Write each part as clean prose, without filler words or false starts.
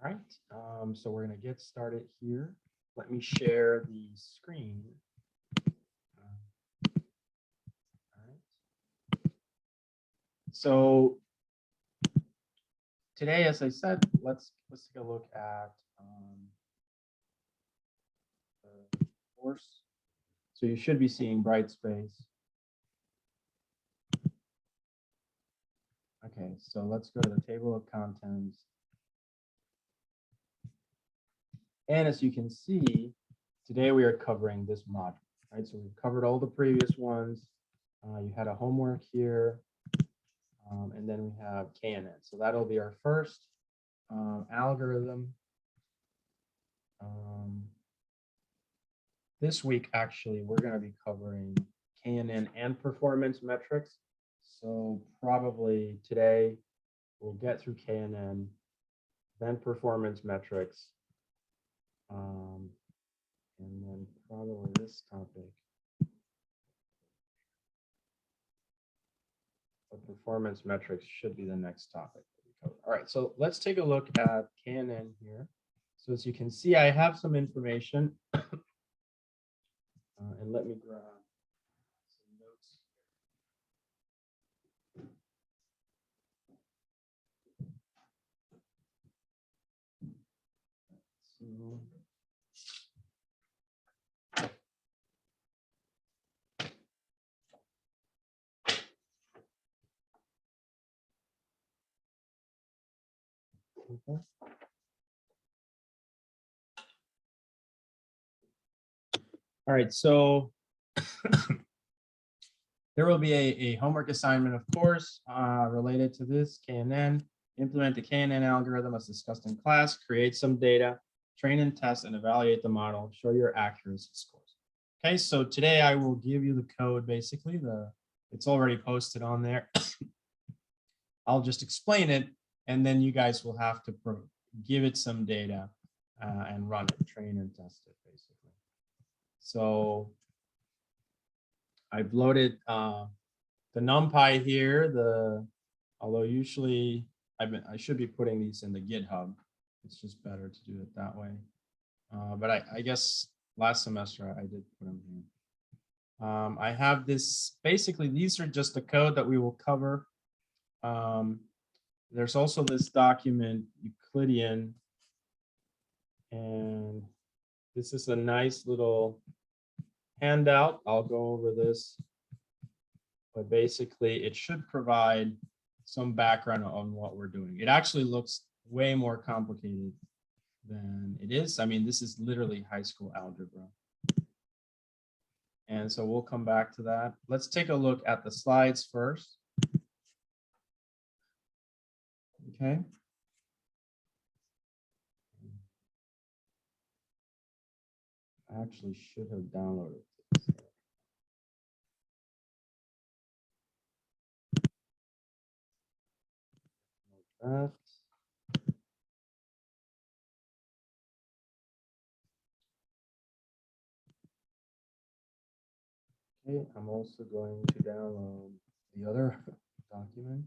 All right, so we're going to get started here. Let me share the screen. All right. So today, as I said, let's take a look at the course. So you should be seeing bright space. Okay, so let's go to the table of contents. And as you can see, today we are covering this module, right? So we've covered all the previous ones. You had a homework here, and then we have KNN. So that'll be our first algorithm. This week, actually, we're going to be covering KNN and performance metrics. So probably today we'll get through KNN, then performance metrics. And then probably this topic, but performance metrics should be the next topic that we cover. All right, so let's take a look at KNN here. So as you can see, I have some information, and let me grab some notes. So, okay. All right, so there will be a homework assignment, of course, related to this KNN. Implement the KNN algorithm as discussed in class, create some data, train and test, and evaluate the model, show your accuracy scores. Okay, so today I will give you the code, basically. It's already posted on there. I'll just explain it, and then you guys will have to give it some data and run it, train and test it, basically. So I've loaded the Numpy here. Although usually I should be putting these in the GitHub. It's just better to do it that way. But I guess last semester I did put them here. I have this, basically these are just the code that we will cover. There's also this document, Euclidean, and this is a nice little handout. I'll go over this, but basically it should provide some background on what we're doing. It actually looks way more complicated than it is. I mean, this is literally high school algebra. And so we'll come back to that. Let's take a look at the slides first. Okay. I actually should have downloaded this. That. Okay, I'm also going to download the other document,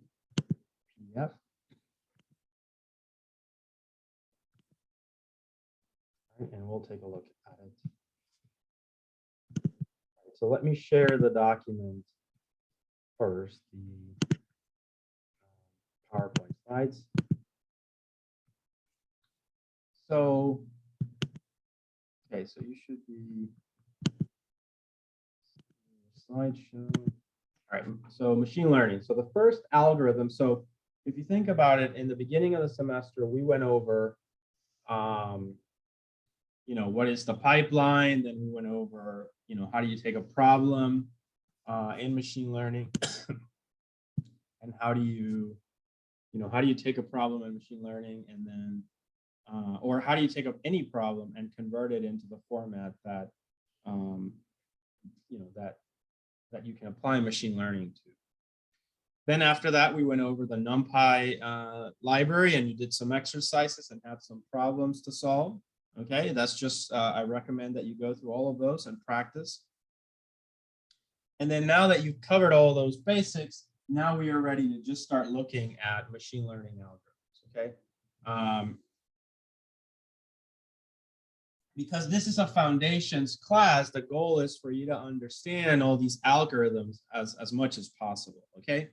PDF. And we'll take a look at it. Right, so let me share the document first, the PowerPoint slides. So, okay, so you should be slideshow. All right, so machine learning. So the first algorithm, so if you think about it, in the beginning of the semester, we went over what is the pipeline? Then we went over, how do you take a problem in machine learning, and how do you take a problem in machine learning, and then, or how do you take up any problem and convert it into the format that, that you can apply machine learning to. Then after that, we went over the Numpy library, and you did some exercises and have some problems to solve. Okay, that's just, I recommend that you go through all of those and practice. And then now that you've covered all those basics, now we are ready to just start looking at machine learning algorithms, okay? because this is a foundations class, the goal is for you to understand all these algorithms as much as possible, okay?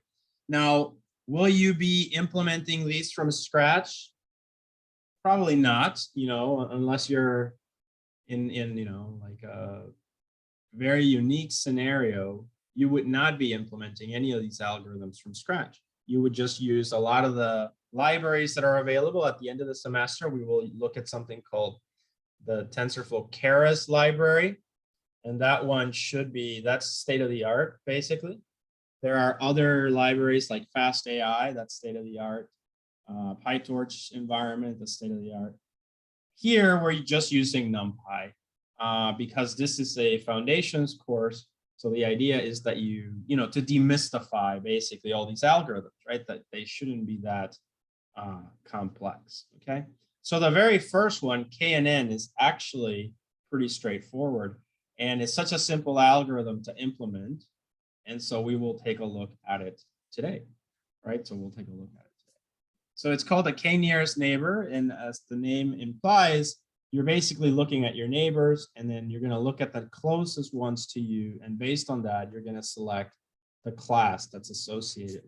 Now, will you be implementing these from scratch? Probably not, unless you're in like a very unique scenario, you would not be implementing any of these algorithms from scratch. You would just use a lot of the libraries that are available. At the end of the semester, we will look at something called the TensorFlow Keras library. And that one that's state of the art, basically. There are other libraries like FastAI, that's state of the art. PyTorch environment, that's state of the art. Here, we're just using Numpy because this is a foundations course. So the idea is that to demystify basically all these algorithms, right? That they shouldn't be that complex, okay? So the very first one, KNN, is actually pretty straightforward. And it's such a simple algorithm to implement. And so we will take a look at it today, right? So we'll take a look at it today. So it's called a k-nearest neighbor. And as the name implies, you're basically looking at your neighbors, and then you're going to look at the closest ones to you. And based on that, you're going to select the class that's associated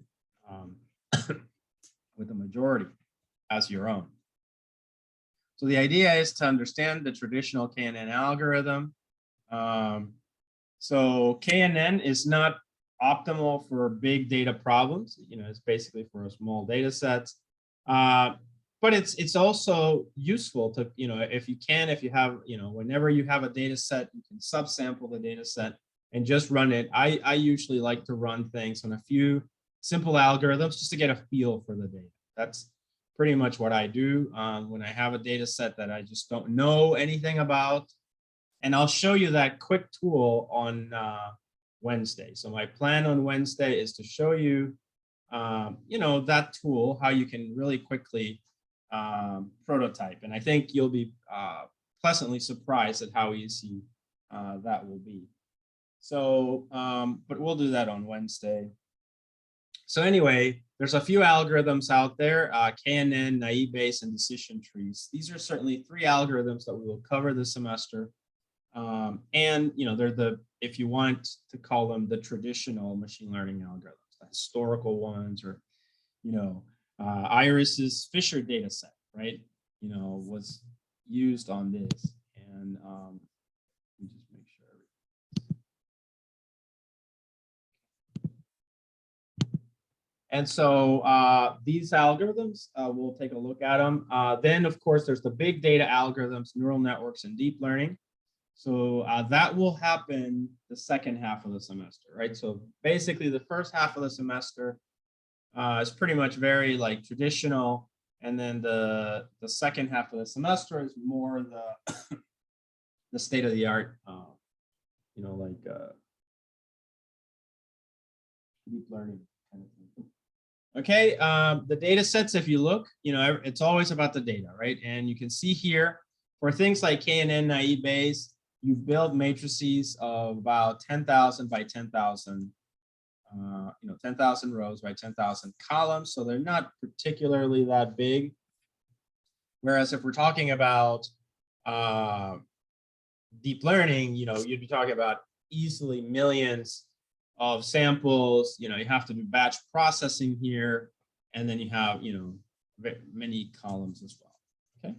with the majority as your own. So the idea is to understand the traditional KNN algorithm. So KNN is not optimal for big data problems. It's basically for a small data sets. But it's also useful to, if you have, whenever you have a data set, you can subsample the data set and just run it. I usually like to run things on a few simple algorithms just to get a feel for the data. That's pretty much what I do when I have a data set that I just don't know anything about. And I'll show you that quick tool on Wednesday. So my plan on Wednesday is to show you, that tool, how you can really quickly prototype. And I think you'll be pleasantly surprised at how easy that will be. So, but we'll do that on Wednesday. So anyway, there's a few algorithms out there, KNN, naive Bayes, and decision trees. These are certainly 3 algorithms that we will cover this semester. And, they're if you want to call them the traditional machine learning algorithms, the historical ones, or, Iris's Fisher data set, right? Was used on this. And let me just make sure. And so these algorithms, we'll take a look at them. Then, of course, there's the big data algorithms, neural networks, and deep learning. So that will happen the second half of the semester, right? So basically, the first half of the semester is pretty much very traditional, and then the second half of the semester is more the state of the art, deep learning kind of thing. Okay, the data sets, if you look, it's always about the data, right? And you can see here for things like KNN, naive Bayes, you build matrices of about 10,000 by 10,000, 10,000 rows by 10,000 columns. So they're not particularly that big. Whereas if we're talking about deep learning, you'd be talking about easily millions of samples. You have to do batch processing here, and then you have, many columns as well. Okay.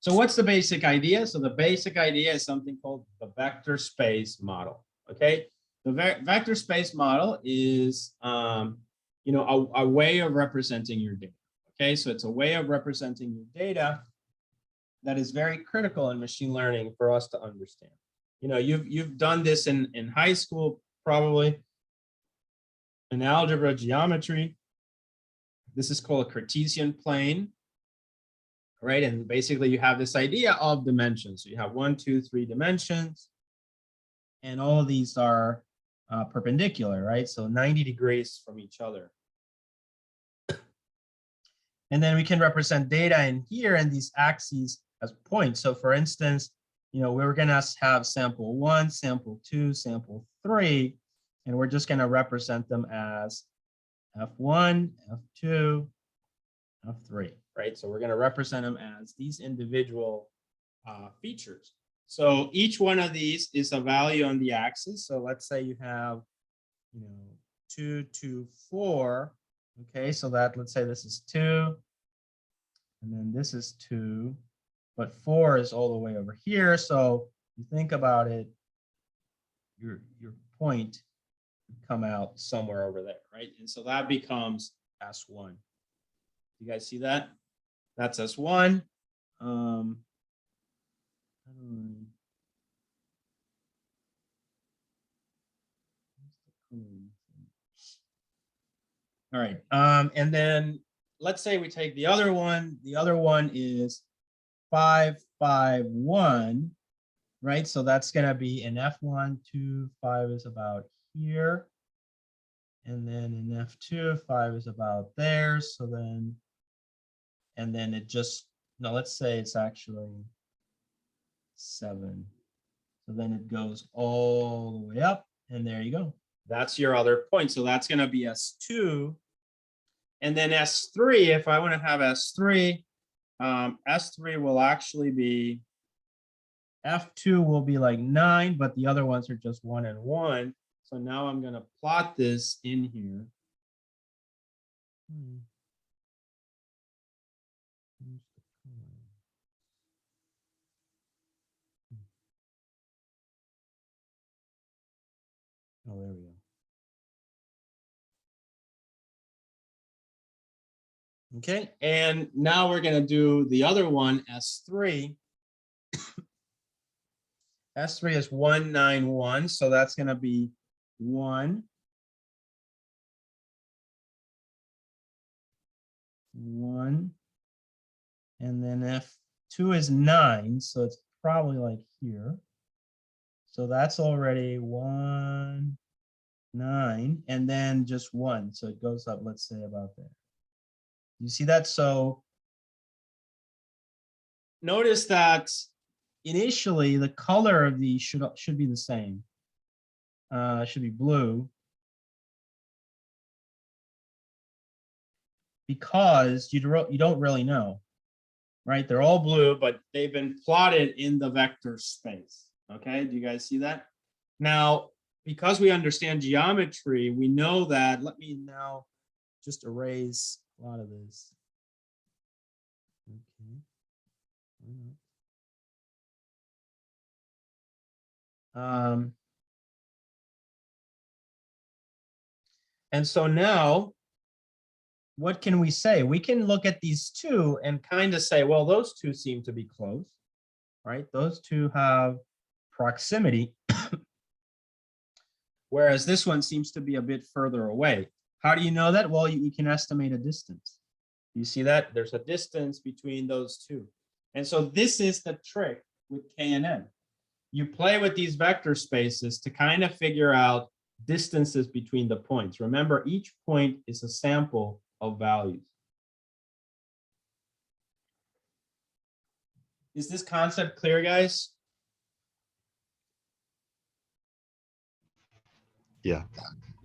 So what's the basic idea? So the basic idea is something called the vector space model. Okay. The vector space model is, a way of representing your data. Okay. So it's a way of representing your data that is very critical in machine learning for us to understand. You've done this in high school, probably, in algebra, geometry. This is called a Cartesian plane, right? And basically you have this idea of dimensions. So you have 1, 2, 3 dimensions, and all of these are perpendicular, right? So 90 degrees from each other. And then we can represent data in here and these axes as points. So for instance, we're going to have sample 1, sample 2, sample 3, and we're just going to represent them as F1, F2, F3. right? So we're going to represent them as these individual features. So each one of these is a value on the axis. So let's say you have, 2, 2, 4. Okay, so that, let's say this is 2, and then this is 2, but 4 is all the way over here. So you think about it, your point would come out somewhere over there, right? And so that becomes S1. You guys see that? That's S1. All right. And then let's say we take the other one. The other one is 5, 5, 1, right? So that's going to be in F1, 2, 5 is about here. And then in F2, 5 is about there. So then, and then it just, no, let's say it's actually 7. So then it goes all the way up, and there you go. That's your other point. So that's going to be S2. And then S3, if I want to have S3, S3 will actually be, F2 will be like 9, but the other ones are just 1 and 1. So now I'm going to plot this in here. Oh, there we go. Okay, and now we're going to do the other one, S3. S3 is 1, 9, 1, so that's going to be 1, 1, and then F2 is 9, so it's probably like here. So that's already 1, 9, and then just 1, so it goes up, let's say about there. You see that? So notice that initially the color of these should be the same. Should be blue, because you don't really know, right? They're all blue, but they've been plotted in the vector space. Okay, do you guys see that? Now, because we understand geometry, we know that, let me now just erase a lot of this. Okay. And so now, what can we say? We can look at these two and kind of say, well, those two seem to be close, right? Those two have proximity, whereas this one seems to be a bit further away. How do you know that? Well, you can estimate a distance. You see that? There's a distance between those two. And so this is the trick with KNN. You play with these vector spaces to kind of figure out distances between the points. Remember, each point is a sample of values. Is this concept clear, guys? Yeah.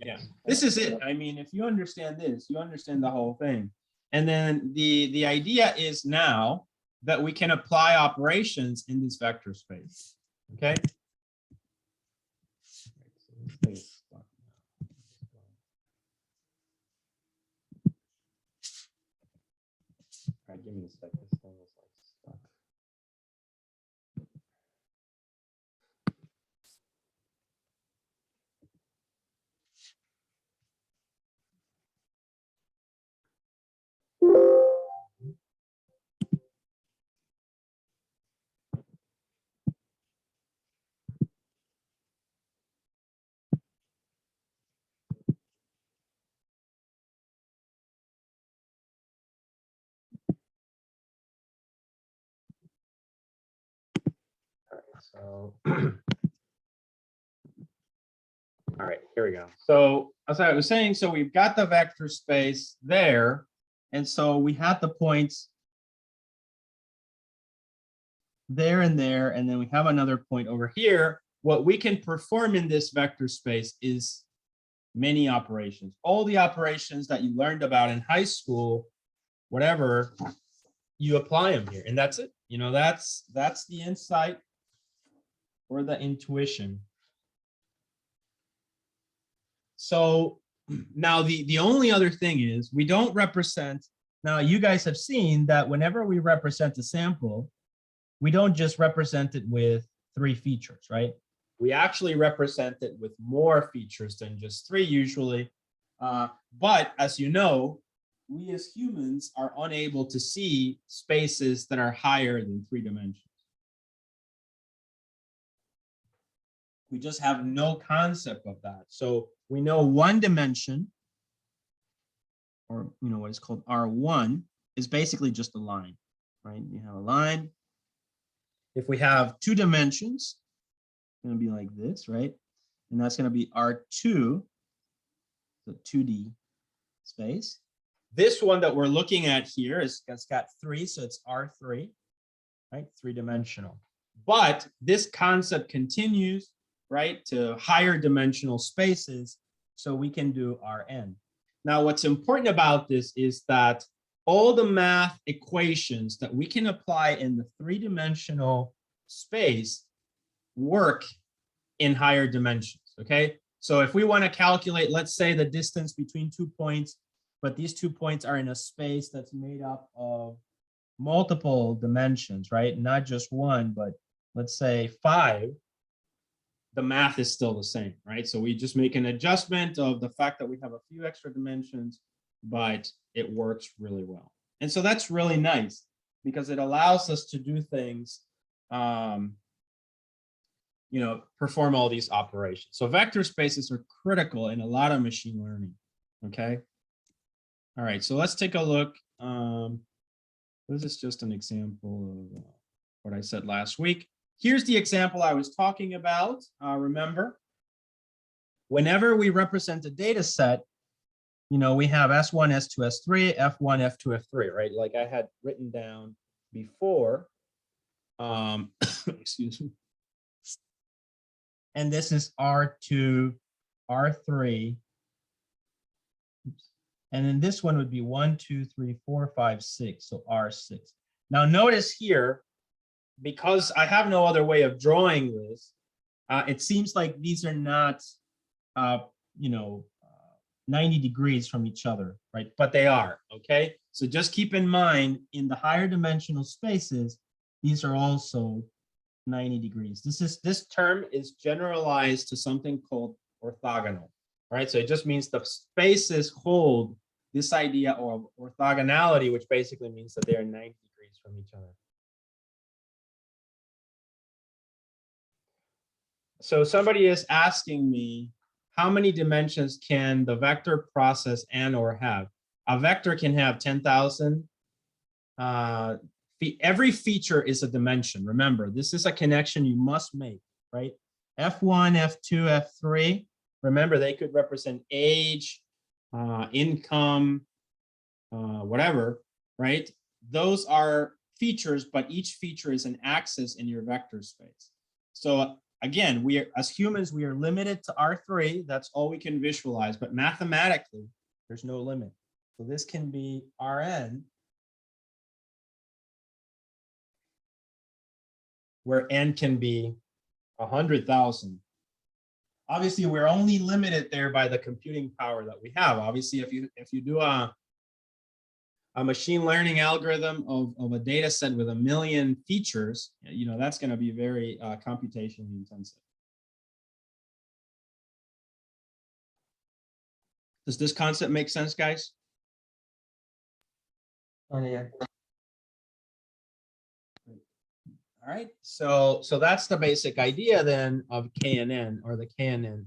Yeah, this is it. I mean, if you understand this, you understand the whole thing. And then the idea is now that we can apply operations in this vector space. Okay. All right, give me a second. This thing is like stuck. So, all right, here we go. So as I was saying, so we've got the vector space there. And so we have the points there, and then we have another point over here. What we can perform in this vector space is many operations. All the operations that you learned about in high school, whatever, you apply them here, and that's it. You know, that's the insight or the intuition. So now the only other thing is we don't represent. Now you guys have seen that whenever we represent a sample, we don't just represent it with 3 features, right? We actually represent it with more features than just 3 usually. But as you know, we as humans are unable to see spaces that are higher than 3 dimensions. We just have no concept of that. So we know 1 dimension, or what is called R1, is basically just a line, right? You have a line. If we have 2 dimensions, it's going to be like this, right? And that's going to be R2, the 2D space. This one that we're looking at here it's got 3, so it's R3, right? 3-dimensional. But this concept continues, right, to higher dimensional spaces, so we can do Rn. Now, what's important about this is that all the math equations that we can apply in the 3-dimensional space work in higher dimensions, okay? So if we want to calculate, let's say, the distance between 2 points, but these 2 points are in a space that's made up of multiple dimensions, right? Not just 1, but let's say 5, the math is still the same, right? So we just make an adjustment of the fact that we have a few extra dimensions, but it works really well. And so that's really nice because it allows us to do things, perform all these operations. So vector spaces are critical in a lot of machine learning, okay? All right, so let's take a look. This is just an example of what I said last week. Here's the example I was talking about. Remember, whenever we represent a data set, we have S1, S2, S3, F1, F2, F3, right? Like I had written down before. Excuse me. And this is R2, R3. Oops. And then this one would be 1, 2, 3, 4, 5, 6. So R6. Now notice here, because I have no other way of drawing this, it seems like these are not, 90 degrees from each other, right? But they are, okay? So just keep in mind, in the higher dimensional spaces, these are also 90 degrees. This term is generalized to something called orthogonal, right? So it just means the spaces hold this idea of orthogonality, which basically means that they are 90 degrees from each other. So somebody is asking me, how many dimensions can the vector process and or have? A vector can have 10,000. Every feature is a dimension. Remember, this is a connection you must make, right? F1, F2, F3. Remember, they could represent age, income, whatever, right? Those are features, but each feature is an axis in your vector space. So again, as humans, we are limited to R3. That's all we can visualize, but mathematically, there's no limit. So this can be Rn, where n can be 100,000. Obviously, we're only limited there by the computing power that we have. Obviously, if you do a machine learning algorithm of a data set with 1 million features, that's going to be very computationally intensive. Does this concept make sense, guys? Yeah. All right, so that's the basic idea then of KNN, or the KNN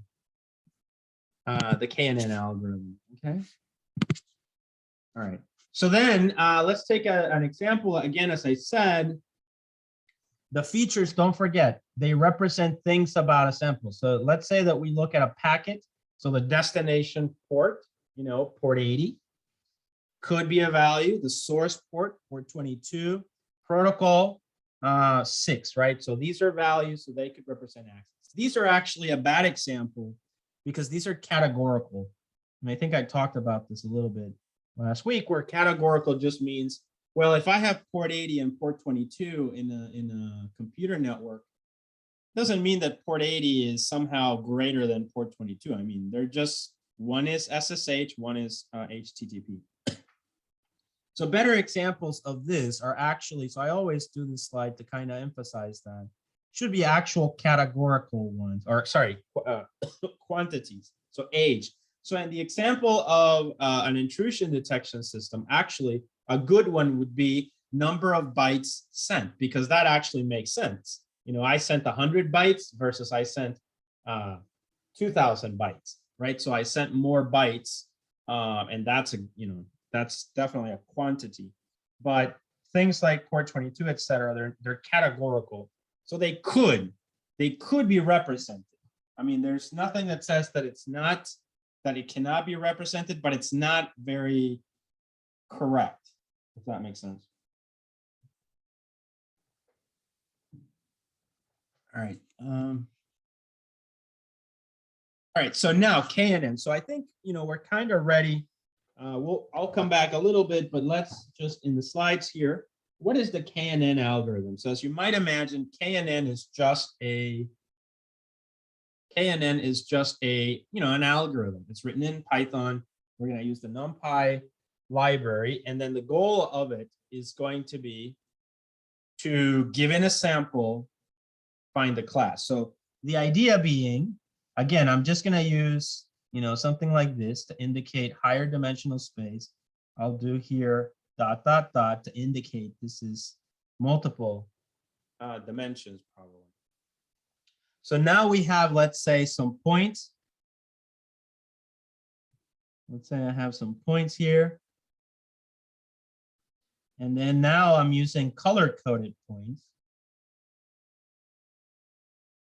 algorithm. Okay. All right. So then let's take an example. Again, as I said, the features, don't forget, they represent things about a sample. So let's say that we look at a packet. So the destination port, port 80, could be a value. The source port 22, protocol 6, right? So these are values, so they could represent axes. These are actually a bad example because these are categorical. And I think I talked about this a little bit last week, where categorical just means Well, if I have port 80 and port 22 in a computer network, doesn't mean that port 80 is somehow greater than port 22. I mean, they're just, one is SSH, one is HTTP. So better examples of this are actually, so I always do this slide to kind of emphasize that, should be actual categorical ones, or sorry, quantities, so age. So in the example of an intrusion detection system, actually, a good one would be number of bytes sent, because that actually makes sense. You know, I sent 100 bytes versus I sent 2,000 bytes, right? So I sent more bytes, and that's a, you know, that's definitely a quantity. But things like port 22, et cetera, they're categorical. So they could be represented. I mean, there's nothing that says that it's not, that it cannot be represented, but it's not very correct, if that makes sense. All right. All right, so now KNN. So I think, you know, we're kind of ready. I'll come back a little bit, but let's just in the slides here. What is the KNN algorithm? So as you might imagine, KNN is just a, you know, an algorithm. It's written in Python. We're going to use the Numpy library, and then the goal of it is going to be to, given a sample, find the class. So the idea being, again, I'm just going to use, you know, something like this to indicate higher dimensional space. I'll do here ... to indicate this is multiple dimensions probably. So now we have, let's say, some points. Let's say I have some points here. And then now I'm using color-coded points.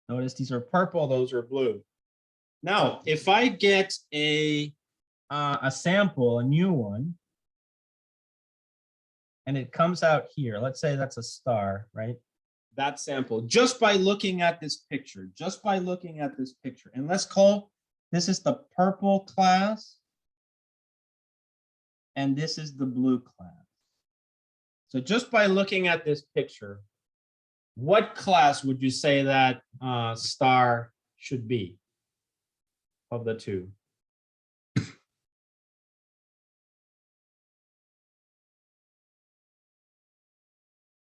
Notice these are purple, those are blue. Now, if I get a sample, a new one, and it comes out here, let's say that's a star, right? That sample, just by looking at this picture, and let's call, this is the purple class, and this is the blue class. So just by looking at this picture, what class would you say that star should be of the two?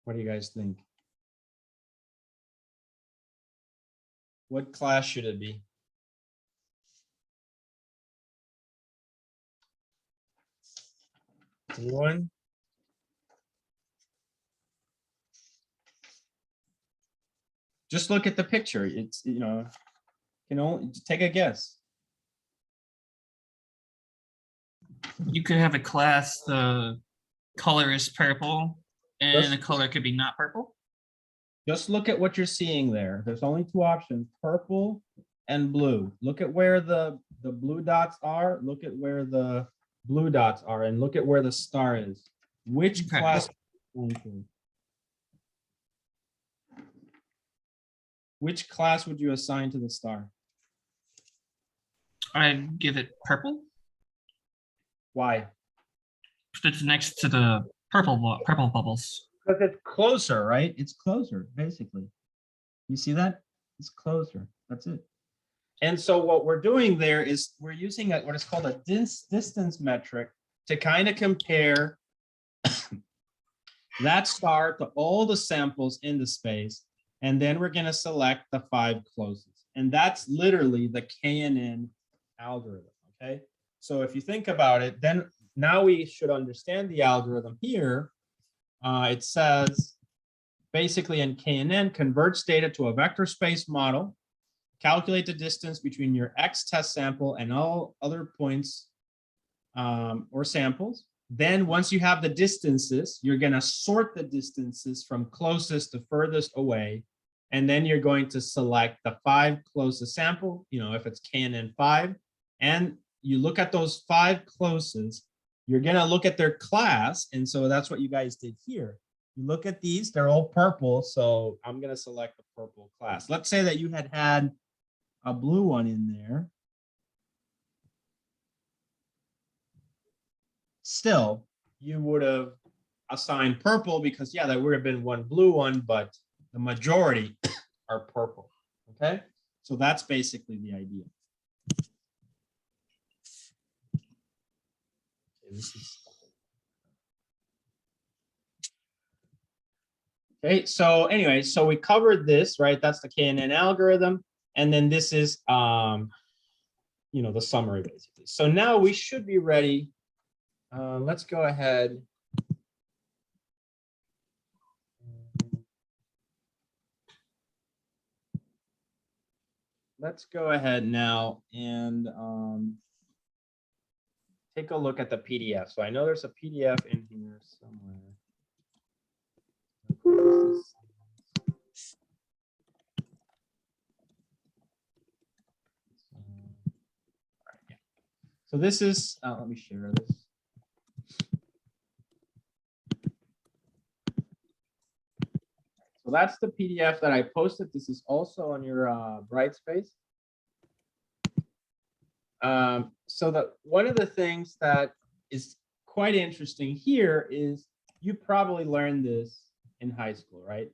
What do you guys think? What class should it be? Anyone? Just look at the picture. It's, you know, you know, take a guess. You could have a class, the color is purple, and the color could be not purple. Just look at what you're seeing there. There's only two options, purple and blue. Look at where the blue dots are. Look at where the blue dots are, and look at where the star is. Which class? Which class would you assign to the star? I'd give it purple. Why? It's next to the purple bubbles. Because it's closer, right? It's closer, basically. You see that? It's closer. That's it. And so what we're doing there is we're using what is called a distance metric to kind of compare that star to all the samples in the space. And then we're going to select the 5 closest. And that's literally the KNN algorithm, okay? So if you think about it, then now we should understand the algorithm here. It says, basically in KNN, converts data to a vector space model, calculate the distance between your X test sample and all other points or samples. Then once you have the distances, you're going to sort the distances from closest to furthest away. And then you're going to select the 5 closest sample, you know, if it's KNN 5. And you look at those 5 closest, you're going to look at their class. And so that's what you guys did here. You look at these, they're all purple. So I'm going to select the purple class. Let's say that you had a blue one in there. Still, you would have assign purple because, yeah, there would have been one blue one, but the majority are purple. Okay, so that's basically the idea. Okay, so anyway, so we covered this, right? That's the KNN algorithm. And then this is, you know, the summary basically. So now we should be ready. Let's go ahead. Let's go ahead now and take a look at the PDF. So I know there's a PDF in here somewhere. So this is, let me share this. So that's the PDF that I posted. This is also on your Brightspace. So that one of the things that is quite interesting here is you probably learned this in high school, right?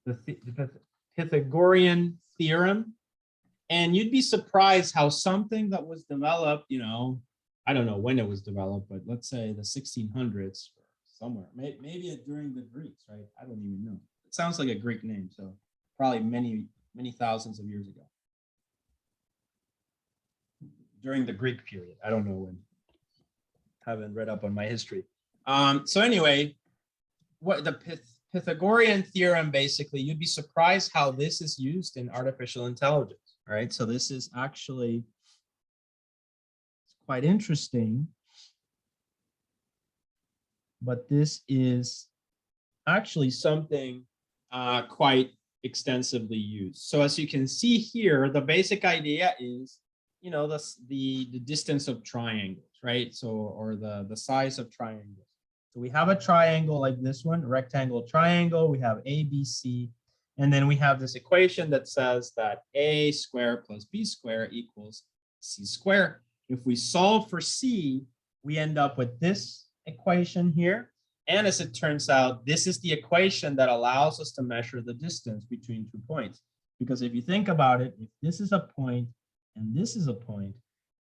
The Pythagorean Theorem. And you'd be surprised how something that was developed, you know, I don't know when it was developed, but let's say the 1600s or somewhere, maybe during the Greeks, right? I don't even know. It sounds like a Greek name, so probably many thousands of years ago. During the Greek period, I don't know when. Haven't read up on my history. So anyway, what the Pythagorean theorem, basically, you'd be surprised how this is used in artificial intelligence. All right, so this is actually quite interesting, but this is actually something quite extensively used. So as you can see here, the basic idea is, you know, the distance of triangles, right? So, or the size of triangles. So we have a triangle like this one, a rectangle triangle. We have A, B, C. And then we have this equation that says that a squared plus b squared equals c squared. If we solve for c, we end up with this equation here. And as it turns out, this is the equation that allows us to measure the distance between 2 points. Because if you think about it, if this is a point and this is a point,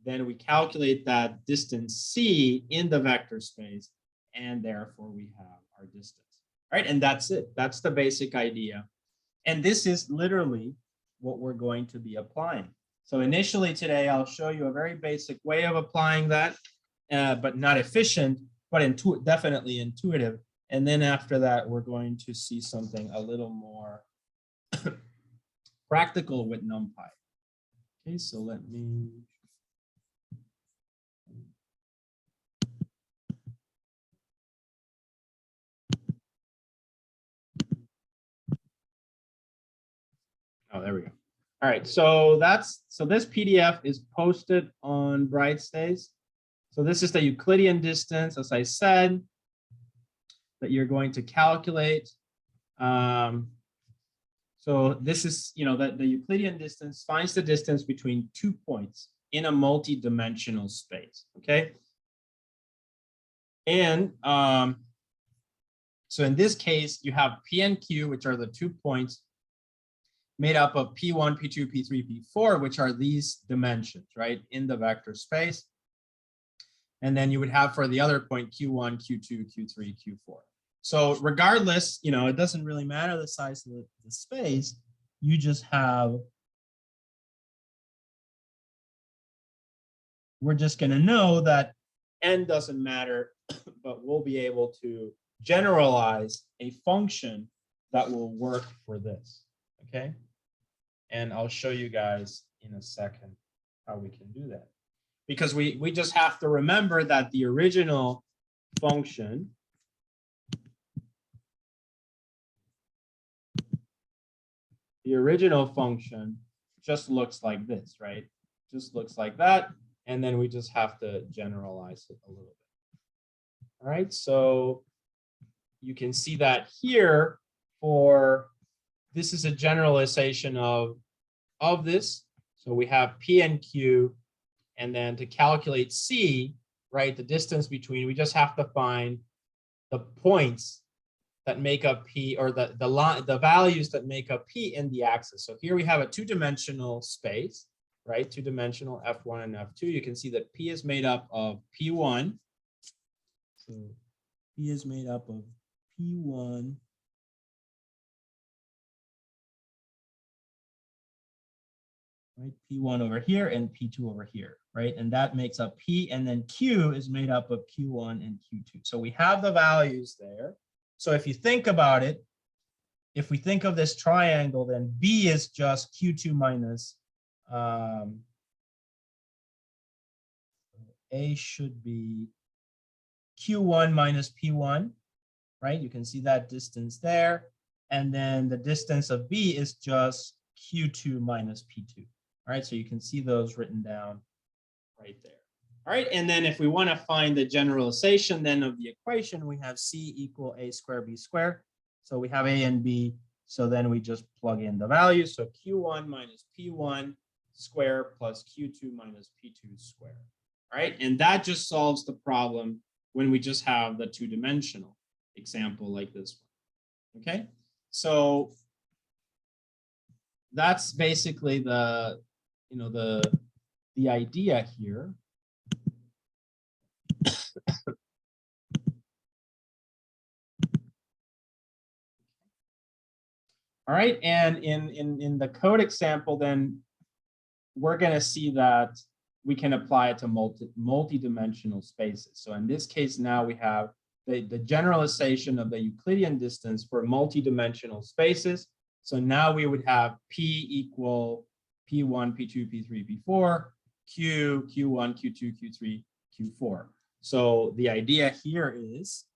then we calculate that distance c in the vector space, and therefore we have our distance, right? And that's it. That's the basic idea. And this is literally what we're going to be applying. So initially today, I'll show you a very basic way of applying that, but not efficient, but definitely intuitive. And then after that, we're going to see something a little more practical with Numpy. Okay, so let me. Oh, there we go. All right, so this PDF is posted on Brightspace. So this is the Euclidean distance, as I said, that you're going to calculate. So this is, you know, that the Euclidean distance finds the distance between 2 points in a multi-dimensional space. Okay. And so in this case, you have P and Q, which are the 2 points, made up of P1, P2, P3, P4, which are these dimensions, right, in the vector space. And then you would have for the other point, Q1, Q2, Q3, Q4. So regardless, you know, it doesn't really matter the size of the space. You just have, we're just going to know that n doesn't matter, but we'll be able to generalize a function that will work for this. Okay. And I'll show you guys in a second how we can do that. Because we just have to remember that the original function just looks like this, right? Just looks like that. And then we just have to generalize it a little bit. All right, so you can see that here for, this is a generalization of this. So we have P and Q, and then to calculate C, right? The distance between, we just have to find the points that make up P, or the values that make up P in the axis. So here we have a two-dimensional space, right? Two-dimensional F1 and F2. You can see that P is made up of P1. So P is made up of P1 right? P1 over here and P2 over here, right? And that makes up P, and then Q is made up of Q1 and Q2. So we have the values there. So if you think about it, if we think of this triangle, then B is just Q2 minus, A should be Q1 minus P1, right? You can see that distance there. And then the distance of B is just Q2 minus P2. All right, so you can see those written down right there. All right, and then if we want to find the generalization then of the equation, we have C equal A squared B squared. So we have A and B, so then we just plug in the values. So Q1 minus P1 squared plus Q2 minus P2 squared. All right, and that just solves the problem when we just have the two-dimensional example like this one. Okay, so that's basically the the idea here. All right, and in the code example, then we're going to see that we can apply it to multi-dimensional spaces. So in this case, now we have the generalization of the Euclidean distance for multi-dimensional spaces. So now we would have P equal P1, P2, P3, P4, Q, Q1, Q2, Q3, Q4. So the idea here is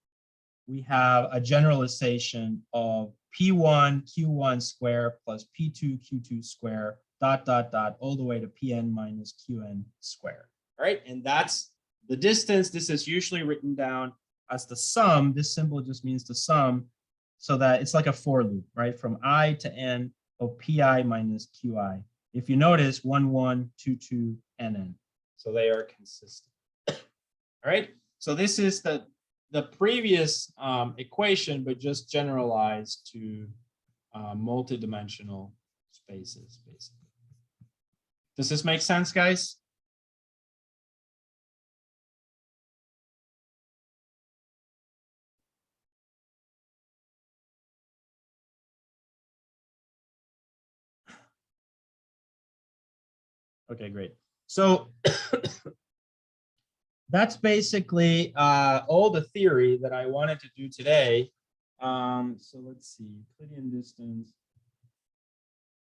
we have a generalization of P1, Q1 square plus P2, Q2 square, dot, dot, dot, all the way to Pn minus Qn square. All right, and that's the distance. This is usually written down as the sum. This symbol just means the sum, so that it's like a for loop, right? From I to n of Pi minus Qi. If you notice, 1, 1, 2, 2, NN. So they are consistent. All right, so this is the previous equation, but just generalized to multidimensional spaces, basically. Does this make sense, guys? Okay, great. So that's basically all the theory that I wanted to do today. So let's see, Euclidean distance.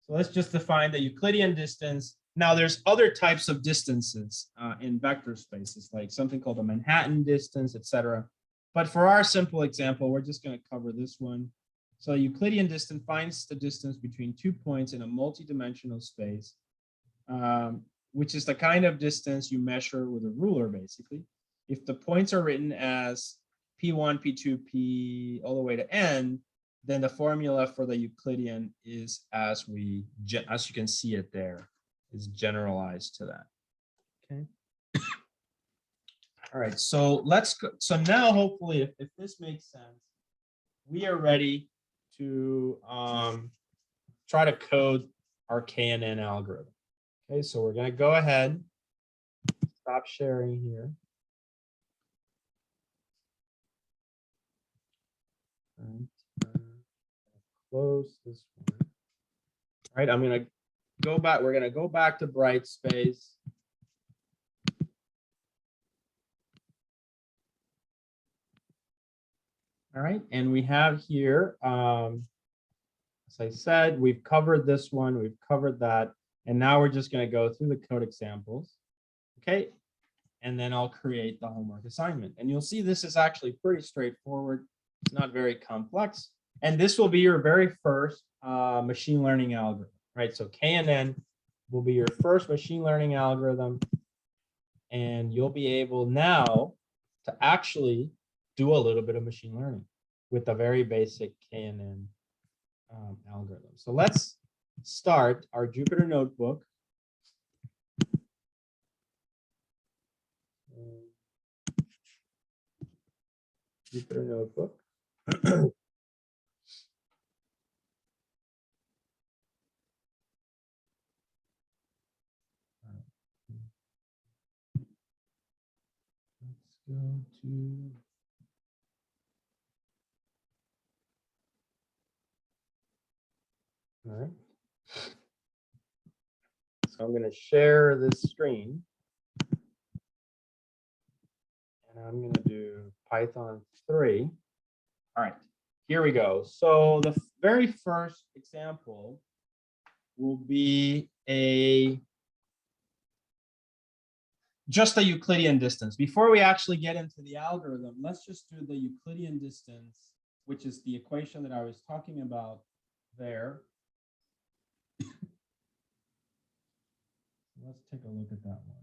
So let's just define the Euclidean distance. Now there's other types of distances in vector spaces, like something called the Manhattan distance, etc. But for our simple example, we're just going to cover this one. So Euclidean distance finds the distance between 2 points in a multidimensional space, which is the kind of distance you measure with a ruler, basically. If the points are written as P1, P2, P all the way to N, then the formula for the Euclidean is as you can see it there, is generalized to that. Okay. All right, so let's go. So now hopefully if this makes sense, we are ready to try to code our KNN algorithm. Okay, so we're going to go ahead, stop sharing here. And close this one. All right, I'm going to go back. We're going to go back to bright space. All right, and we have here, as I said, we've covered this one, we've covered that, and now we're just going to go through the code examples. Okay, and then I'll create the homework assignment. And you'll see this is actually pretty straightforward. It's not very complex. And this will be your very first machine learning algorithm, right? So KNN will be your first machine learning algorithm. And you'll be able now to actually do a little bit of machine learning with a very basic KNN algorithm. So let's start our Jupyter notebook. Jupyter Notebook. Let's go to. All right. So I'm going to share this screen. And I'm going to do Python 3. All right, here we go. So the very first example will be just a Euclidean distance. Before we actually get into the algorithm, let's just do the Euclidean distance, which is the equation that I was talking about there. Let's take a look at that one.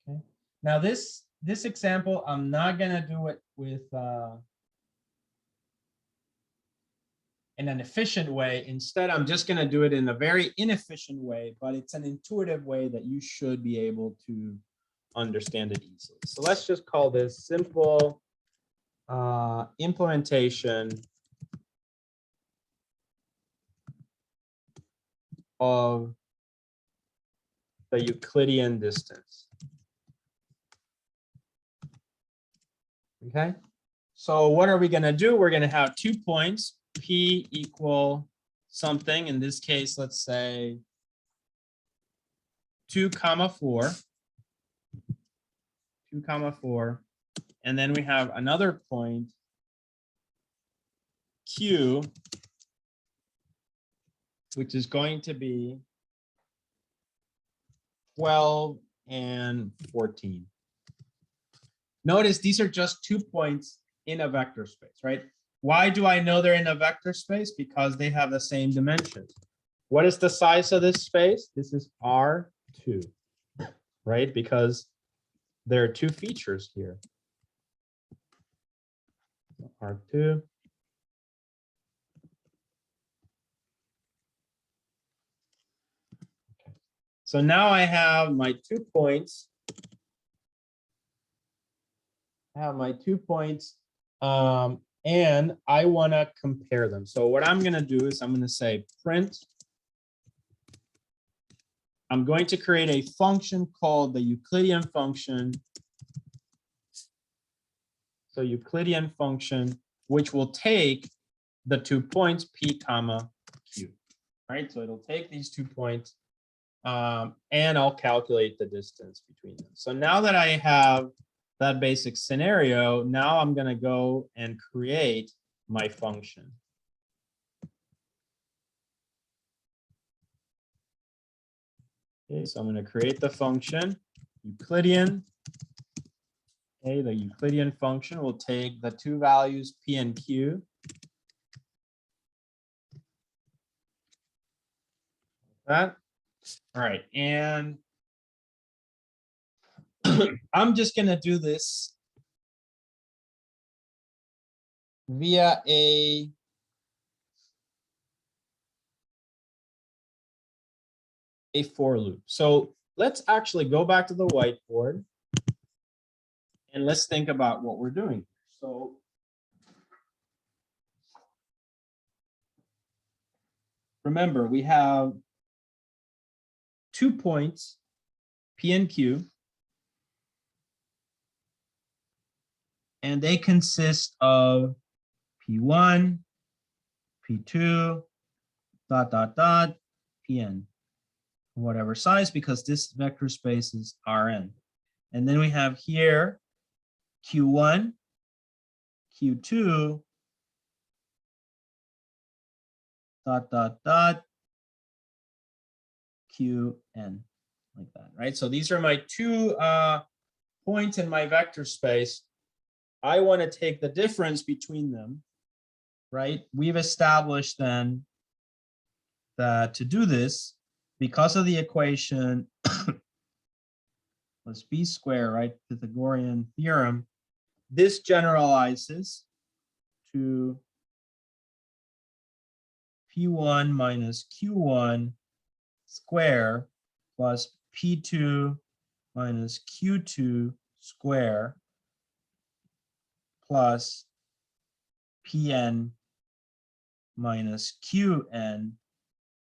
Okay. Now this example, I'm not gonna do it with in an efficient way. Instead, I'm just gonna do it in a very inefficient way, but it's an intuitive way that you should be able to understand it easily. So let's just call this simple implementation of the Euclidean distance. Okay, so what are we going to do? We're going to have 2 points, P equal something. In this case, let's say 2, 4, 2, 4. And then we have another point, Q, which is going to be 12 and 14. Notice these are just 2 points in a vector space, right? Why do I know they're in a vector space? Because they have the same dimensions. What is the size of this space? This is R2, right? Because there are 2 features here. R2. Okay. So now I have my 2 points. I have my 2 points, and I want to compare them. So what I'm going to do is I'm going to say print. I'm going to create a function called the Euclidean function. So Euclidean function, which will take the 2 points P comma Q, right? So it'll take these 2 points and I'll calculate the distance between them. So now that I have that basic scenario, now I'm going to go and create my function. Okay, so I'm going to create the function Euclidean. Okay, the Euclidean function will take the 2 values P and Q. That. All right, and I'm just going to do this via a for loop. So let's actually go back to the whiteboard and let's think about what we're doing. So remember, we have 2 points, P and Q, and they consist of P1, P2, dot, dot, dot, Pn, whatever size, because this vector space is Rn. And then we have here Q1, Q2, dot, dot, dot, Qn, like that, right? So these are my 2 points in my vector space. I want to take the difference between them, right? We've established then that to do this, because of the equation, plus b squared, right? Pythagorean theorem, this generalizes to P1 minus Q1 square plus P2 minus Q2 square plus Pn minus Qn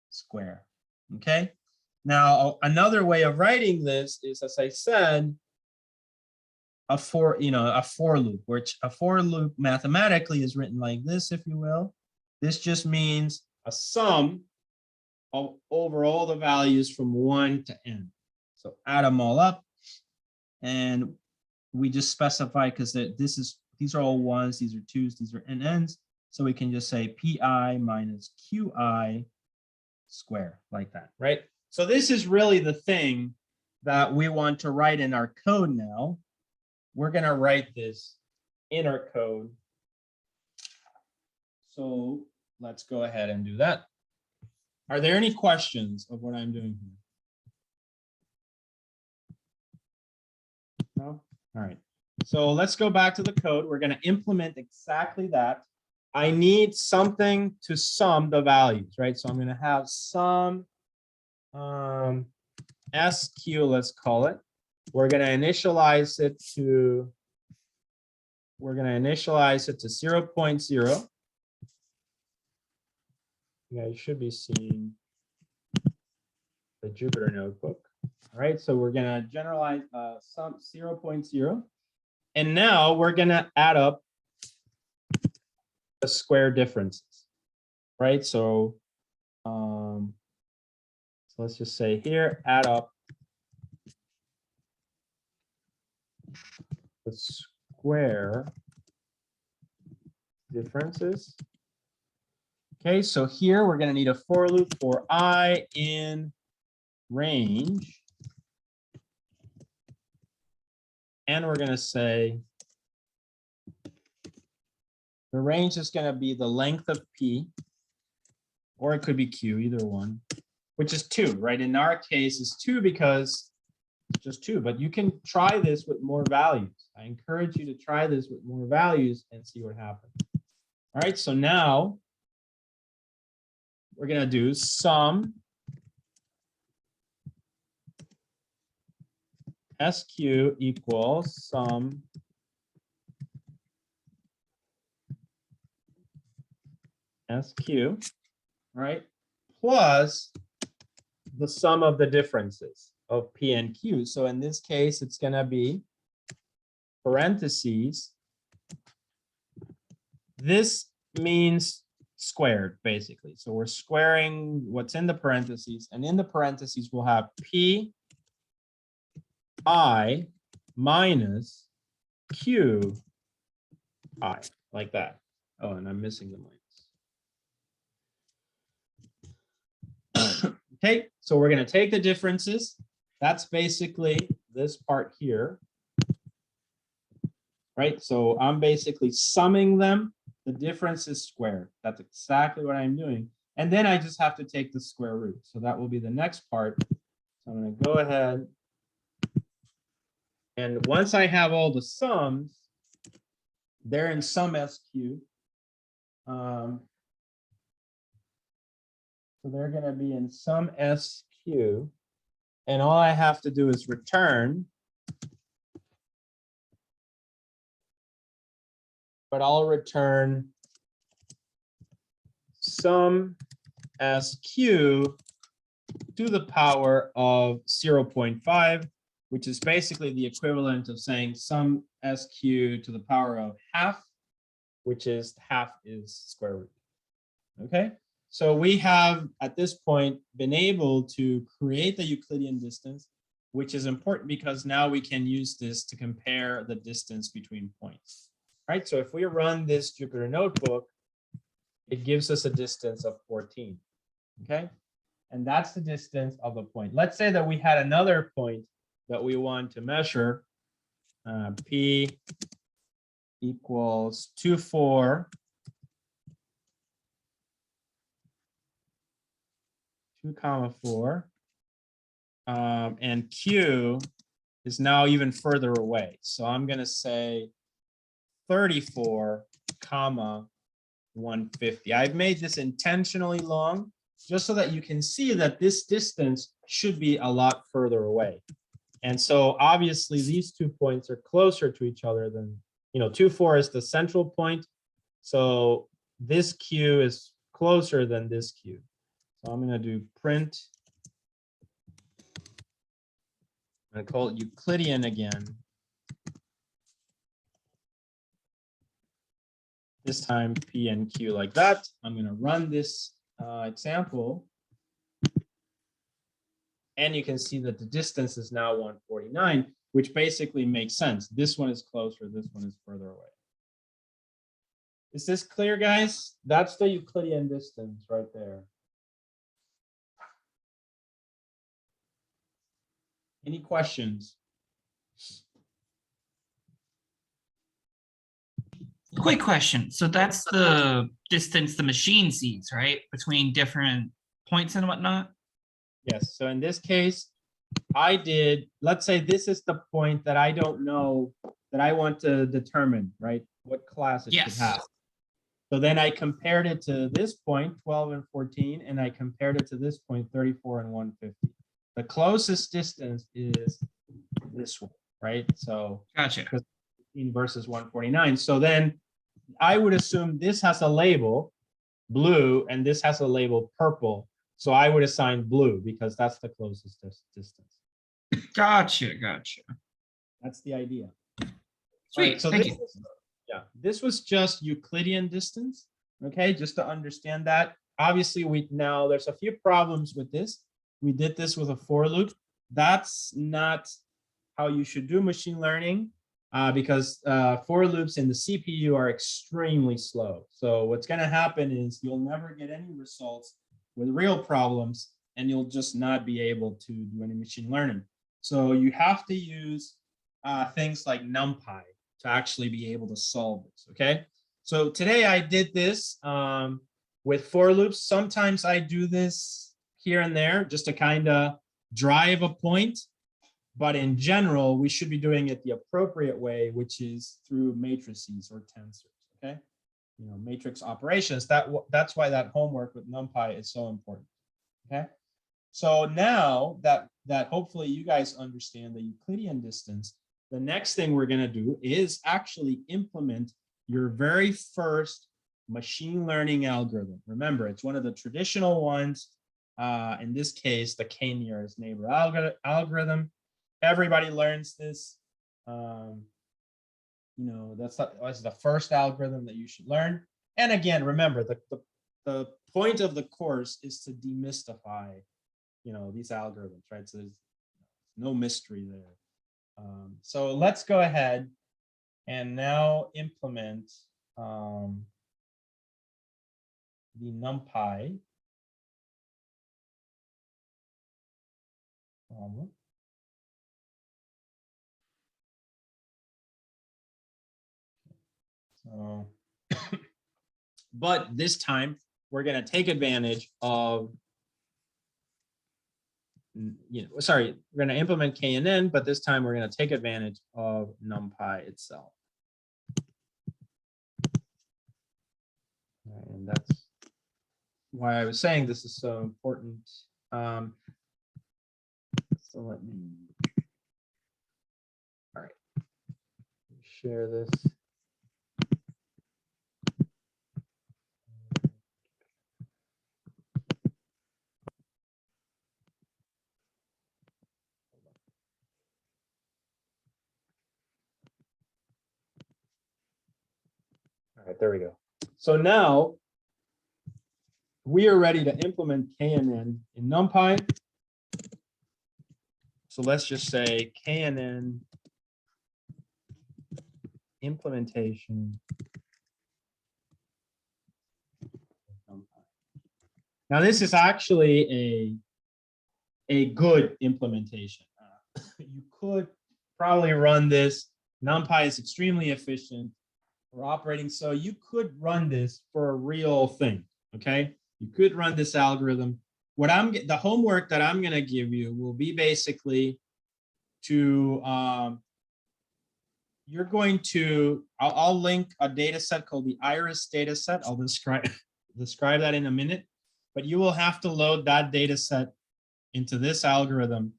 square. Okay. Now, another way of writing this is, as I said, a for loop, which a for loop mathematically is written like this, if you will. This just means a sum of over all the values from 1 to n. So add them all up, and we just specify, because these are all ones, these are twos, these are n's. So we can just say pi minus qi square, like that, right? So this is really the thing that we want to write in our code now. We're going to write this in our code. So let's go ahead and do that. Are there any questions of what I'm doing here? No? All right. So let's go back to the code. We're going to implement exactly that. I need something to sum the values, right? So I'm going to have sum SQ, let's call it. We're going to initialize it to 0.0. You guys should be seeing the Jupyter notebook. All right, so we're going to generalize sum 0.0. And now we're going to add up the square differences, right? So, so let's just say here, add up the square differences. Okay, so here we're going to need a for loop for I in range. And we're going to say the range is going to be the length of P, or it could be Q, either one, which is 2, right? In our case, it's 2 because it's just 2, but you can try this with more values. I encourage you to try this with more values and see what happens. All right, so now we're going to do sum SQ equals sum SQ, right, plus the sum of the differences of P and Q. So in this case, it's going to be parentheses. This means squared, basically. So we're squaring what's in the parentheses, and in the parentheses, we'll have P I minus Q I, like that. Oh, and I'm missing the minus. Okay, so we're going to take the differences. That's basically this part here, right? So I'm basically summing them. The difference is squared. That's exactly what I'm doing. And then I just have to take the square root. So that will be the next part. So I'm going to go ahead. And once I have all the sums, they're in sum SQ. So they're going to be in sum SQ. And all I have to do is return. But I'll return sum SQ to the power of 0.5, which is basically the equivalent of saying sum SQ to the power of half, which is half is square root. Okay, so we have at this point been able to create the Euclidean distance, which is important because now we can use this to compare the distance between points. Right, so if we run this Jupyter notebook, it gives us a distance of 14. Okay, and that's the distance of a point. Let's say that we had another point that we want to measure. P equals 2, 4. 2, 4. And Q is now even further away. So I'm going to say 34, 150. I've made this intentionally long just so that you can see that this distance should be a lot further away. And so obviously these 2 points are closer to each other than, 2, 4 is the central point. So this Q is closer than this Q. So I'm going to do print. I'm going to call it Euclidean again. This time P and Q like that. I'm going to run this example. And you can see that the distance is now 149, which basically makes sense. This one is closer, this one is further away. Is this clear, guys? That's the Euclidean distance right there. Any questions? Quick question. So that's the distance the machine sees, right? Between different points and whatnot? Yes. So in this case, let's say this is the point that I don't know that I want to determine, right? What class it should have. So then I compared it to this point, 12 and 14, and I compared it to this point, 34 and 150. The closest distance is this one, right? So gotcha. Versus 149. So then I would assume this has a label blue and this has a label purple. So I would assign blue because that's the closest distance. Gotcha. That's the idea. Sweet. Right, so Thank you. This was just Euclidean distance. Okay, just to understand that. Obviously, there's a few problems with this. We did this with a for loop. That's not how you should do machine learning because for loops in the CPU are extremely slow. So what's going to happen is you'll never get any results with real problems, and you'll just not be able to do any machine learning. So you have to use things like Numpy to actually be able to solve this, okay? So today I did this with for loops. Sometimes I do this here and there just to kind of drive a point, but in general, we should be doing it the appropriate way, which is through matrices or tensors, okay? Matrix operations. That's why that homework with Numpy is so important, okay? So now that hopefully you guys understand the Euclidean distance, the next thing we're going to do is actually implement your very first machine learning algorithm. Remember, it's one of the traditional ones. In this case, the k-nearest neighbor algorithm. Everybody learns this. That's the first algorithm that you should learn. And again, remember, the point of the course is to demystify, these algorithms, right? So there's no mystery there. So let's go ahead and now implement the Numpy problem. So, but this time we're going to take advantage of, we're going to implement KNN, but this time we're going to take advantage of Numpy itself. And that's why I was saying this is so important. So let me, all right, share this. All right, there we go. So now we are ready to implement KNN in Numpy. So let's just say KNN implementation. Now this is actually a good implementation. You could probably run this. Numpy is extremely efficient for operating, so you could run this for a real thing. Okay, you could run this algorithm. The homework that I'm going to give you will be basically to you're going to, I'll link a data set called the IRIS data set. I'll describe that in a minute, but you will have to load that data set into this algorithm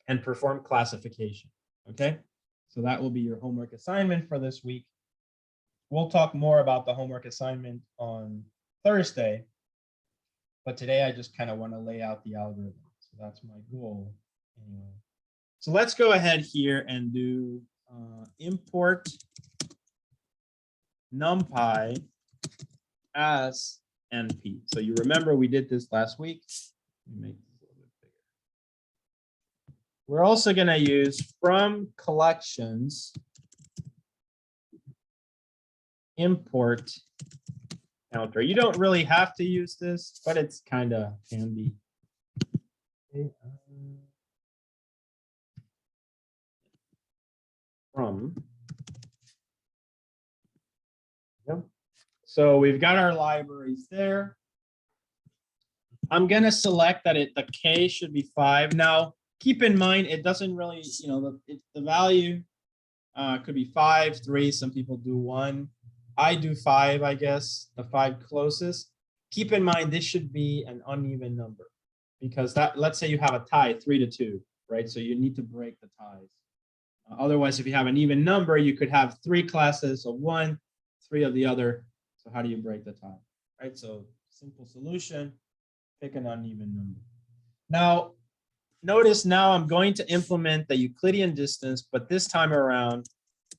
and perform classification, okay? So that will be your homework assignment for this week. We'll talk more about the homework assignment on Thursday, but today I just kind of want to lay out the algorithm. So that's my goal anyway. So let's go ahead here and do import Numpy as NP. So you remember we did this last week. Let me make this a little bit bigger. We're also going to use from collections import counter. You don't really have to use this, but it's kind of handy. Okay, from. Yep. So we've got our libraries there. I'm going to select that the K should be 5. Now, keep in mind, it doesn't really, the value could be 5, 3. Some people do 1. I do 5, I guess, the 5 closest. Keep in mind, this should be an uneven number because let's say you have a tie 3-2, right? So you need to break the ties. Otherwise, if you have an even number, you could have 3 classes of 1, 3 of the other. So how do you break the tie, right? So simple solution, pick an uneven number. Now, notice now I'm going to implement the Euclidean distance, but this time around,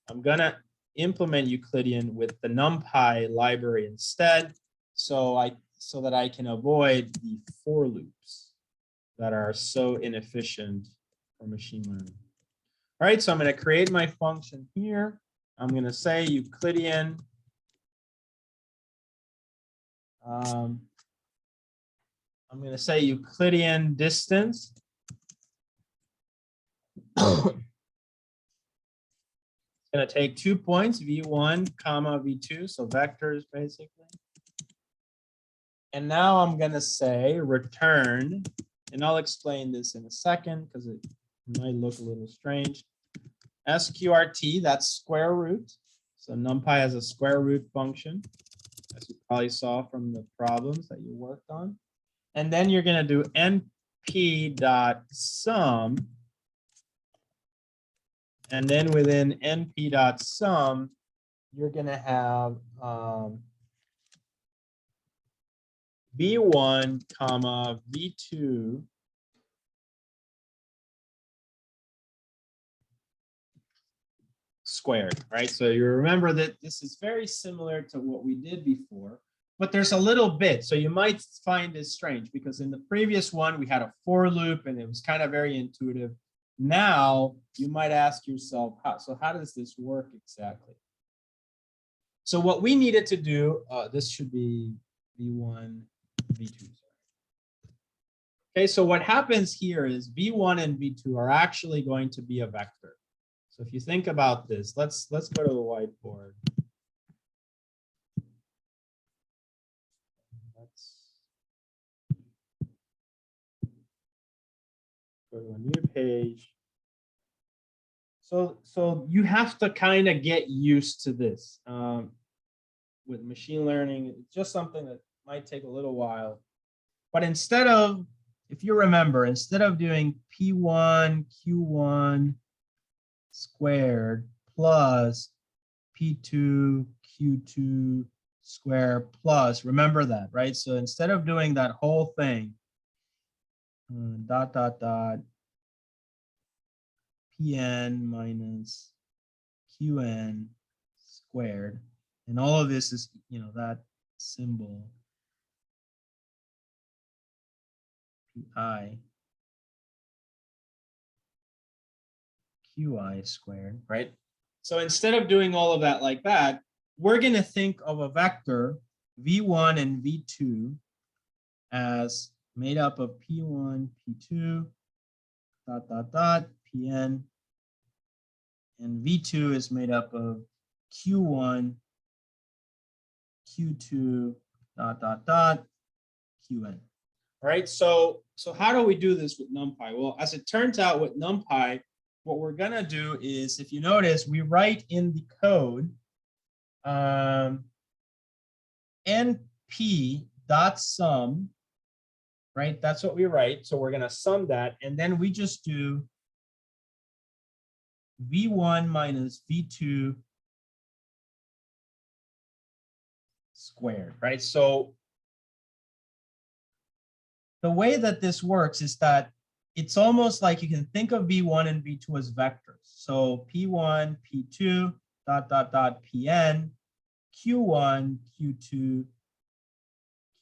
I'm going to implement Euclidean with the Numpy library instead, so that I can avoid the for loops that are so inefficient for machine learning. All right, so I'm going to create my function here. I'm going to say Euclidean. I'm going to say Euclidean distance. It's going to take 2 points, v1, comma, v2, so vectors basically. And now I'm going to say return, and I'll explain this in a second because it might look a little strange. SQRT, that's square root. So NumPy has a square root function, as you probably saw from the problems that you worked on. And then you're going to do np.sum. And then within np.sum, you're going to have v1, comma, v2 squared, right? So you remember that this is very similar to what we did before, but there's a little bit. So you might find this strange because in the previous one, we had a for loop and it was kind of very intuitive. Now you might ask yourself, how does this work exactly? So what we needed to do, this should be v1, v2. Okay, so what happens here is v1 and v2 are actually going to be a vector. So if you think about this, let's go to the whiteboard. Let's go to a new page. So you have to kind of get used to this with machine learning. It's just something that might take a little while. But instead of, if you remember, instead of doing P1, Q1 squared plus P2, Q2 squared plus, remember that, right? So instead of doing that whole thing, dot, dot, dot, Pn minus Qn squared, and all of this is, that symbol, Pi Qi squared, right? So instead of doing all of that like that, we're going to think of a vector v1 and v2 as made up of p1, p2, dot, dot, dot, pn, and v2 is made up of q1, q2, dot, dot, dot, qn. All right, so how do we do this with NumPy? Well, as it turns out with NumPy, what we're gonna do is, if you notice, we write in the code np dot sum, right? That's what we write. So we're gonna sum that, and then we just do v1 minus v2 squared, right? So the way that this works is that it's almost like you can think of v1 and v2 as vectors. So p1, p2, dot, dot, dot, pn, q1, q2,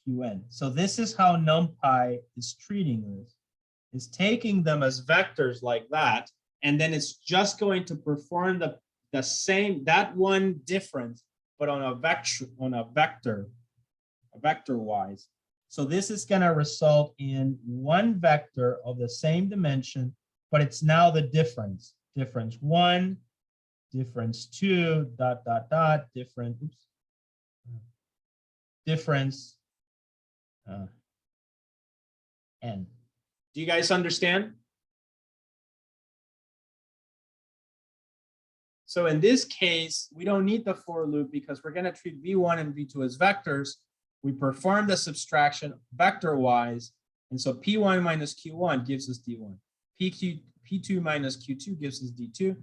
qn. So this is how Numpy is treating this, is taking them as vectors like that, and then it's just going to perform the same, that one difference, but on a vector wise. So this is going to result in one vector of the same dimension, but it's now the difference. Difference 1, difference 2, dot, dot, dot, difference n. Do you guys understand? So in this case, we don't need the for loop because we're going to treat v1 and v2 as vectors. We perform the subtraction vector-wise, and so p1 minus q1 gives us d1. p2 minus q2 gives us d2.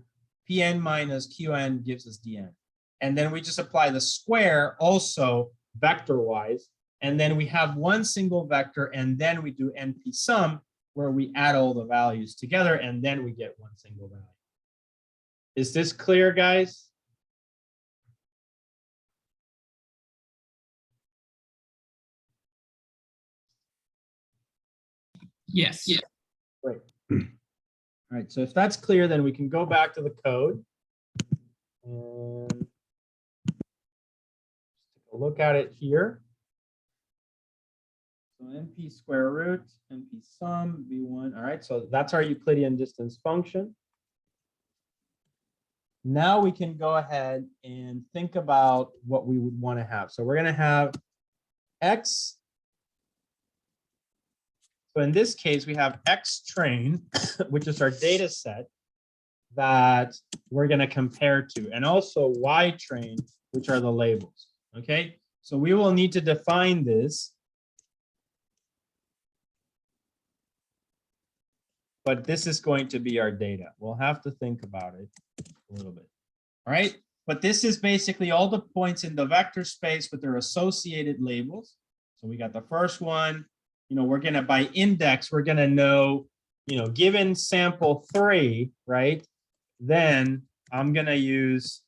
pn minus qn gives us dn. And then we just apply the square also vector-wise, and then we have one single vector, and then we do np sum, where we add all the values together, and then we get one single value. Is this clear, guys? Yes. Yeah. Great. All right, so if that's clear, then we can go back to the code and take a look at it here. So np square root, np sum, v1. All right, so that's our Euclidean distance function. Now we can go ahead and think about what we would want to have. So we're going to have x. So in this case, we have X train, which is our data set that we're going to compare to, and also Y train, which are the labels. Okay, so we will need to define this. But this is going to be our data. We'll have to think about it a little bit. All right, but this is basically all the points in the vector space with their associated labels. So we got the first one. You know, we're going to, by index, we're going to know, you know, given sample 3, right? Then I'm going to use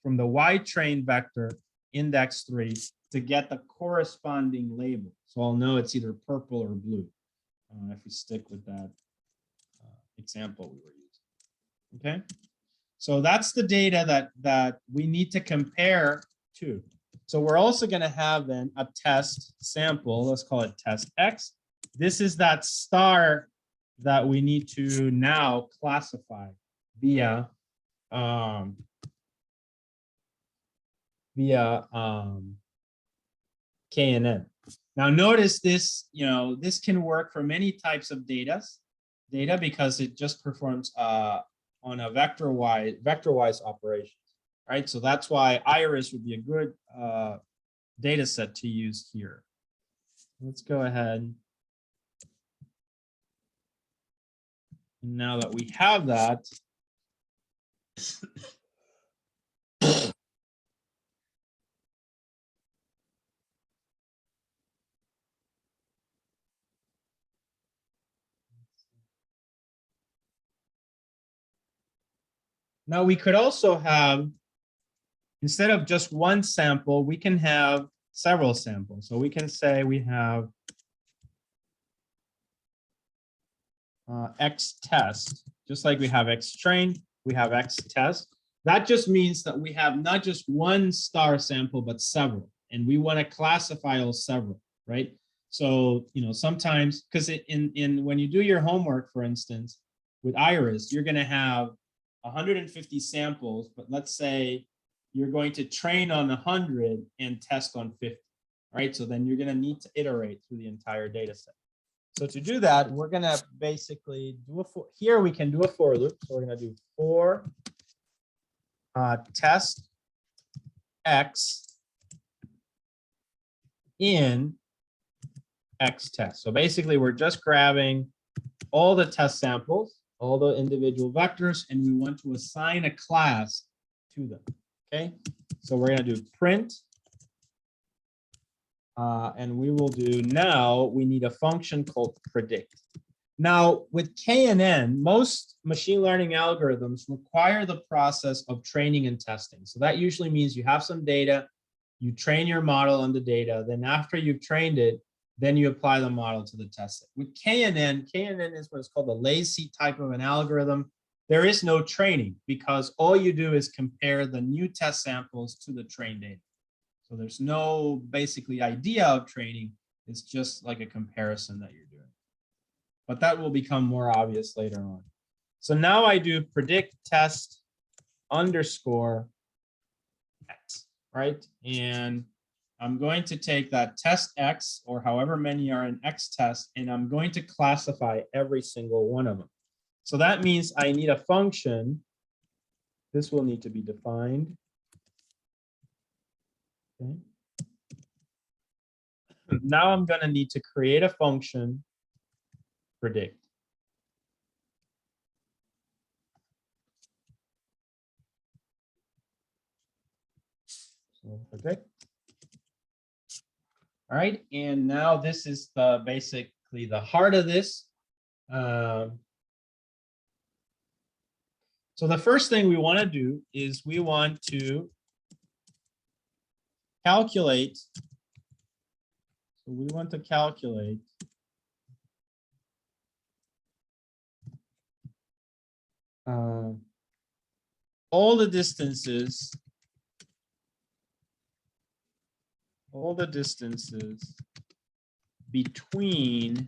from the Y train vector index 3 to get the corresponding label. So I'll know it's either purple or blue if we stick with that example we were using. Okay, so that's the data that we need to compare to. So we're also going to have then a test sample. Let's call it test X. This is that star that we need to now classify via KNN. Now notice this, you know, this can work for many types of data because it just performs on a vector-wise operations. Right, so that's why Iris would be a good data set to use here. Let's go ahead. And now that we have that, now we could also have, instead of just one sample, we can have several samples. So we can say we have X test, just like we have X train, we have X test. That just means that we have not just one star sample, but several, and we want to classify those several, right? So, you know, sometimes, because when you do your homework, for instance, with Iris, you're going to have 150 samples, but let's say you're going to train on 100 and test on 50, right? So then you're going to need to iterate through the entire data set. So to do that, we're gonna basically do here we can do a for loop. So we're gonna do for test X in X test. So basically we're just grabbing all the test samples, all the individual vectors, and we want to assign a class to them. Okay, so we're gonna do print. And we will do now, we need a function called predict. Now with KNN, most machine learning algorithms require the process of training and testing. So that usually means you have some data, you train your model on the data, then after you've trained it, then you apply the model to the test set. With KNN, KNN is what's called a lazy type of an algorithm. There is no training because all you do is compare the new test samples to the trained data. So there's no basically idea of training. It's just like a comparison that you're doing. But that will become more obvious later on. So now I do predict test underscore X, right? And I'm going to take that test X or however many are in X test, and I'm going to classify every single one of them. So that means I need a function. This will need to be defined. Okay. Now I'm going to need to create a function predict. So predict. All right, and now this is the basically the heart of this. So the first thing we want to do is we want to calculate. So we want to calculate all the distances between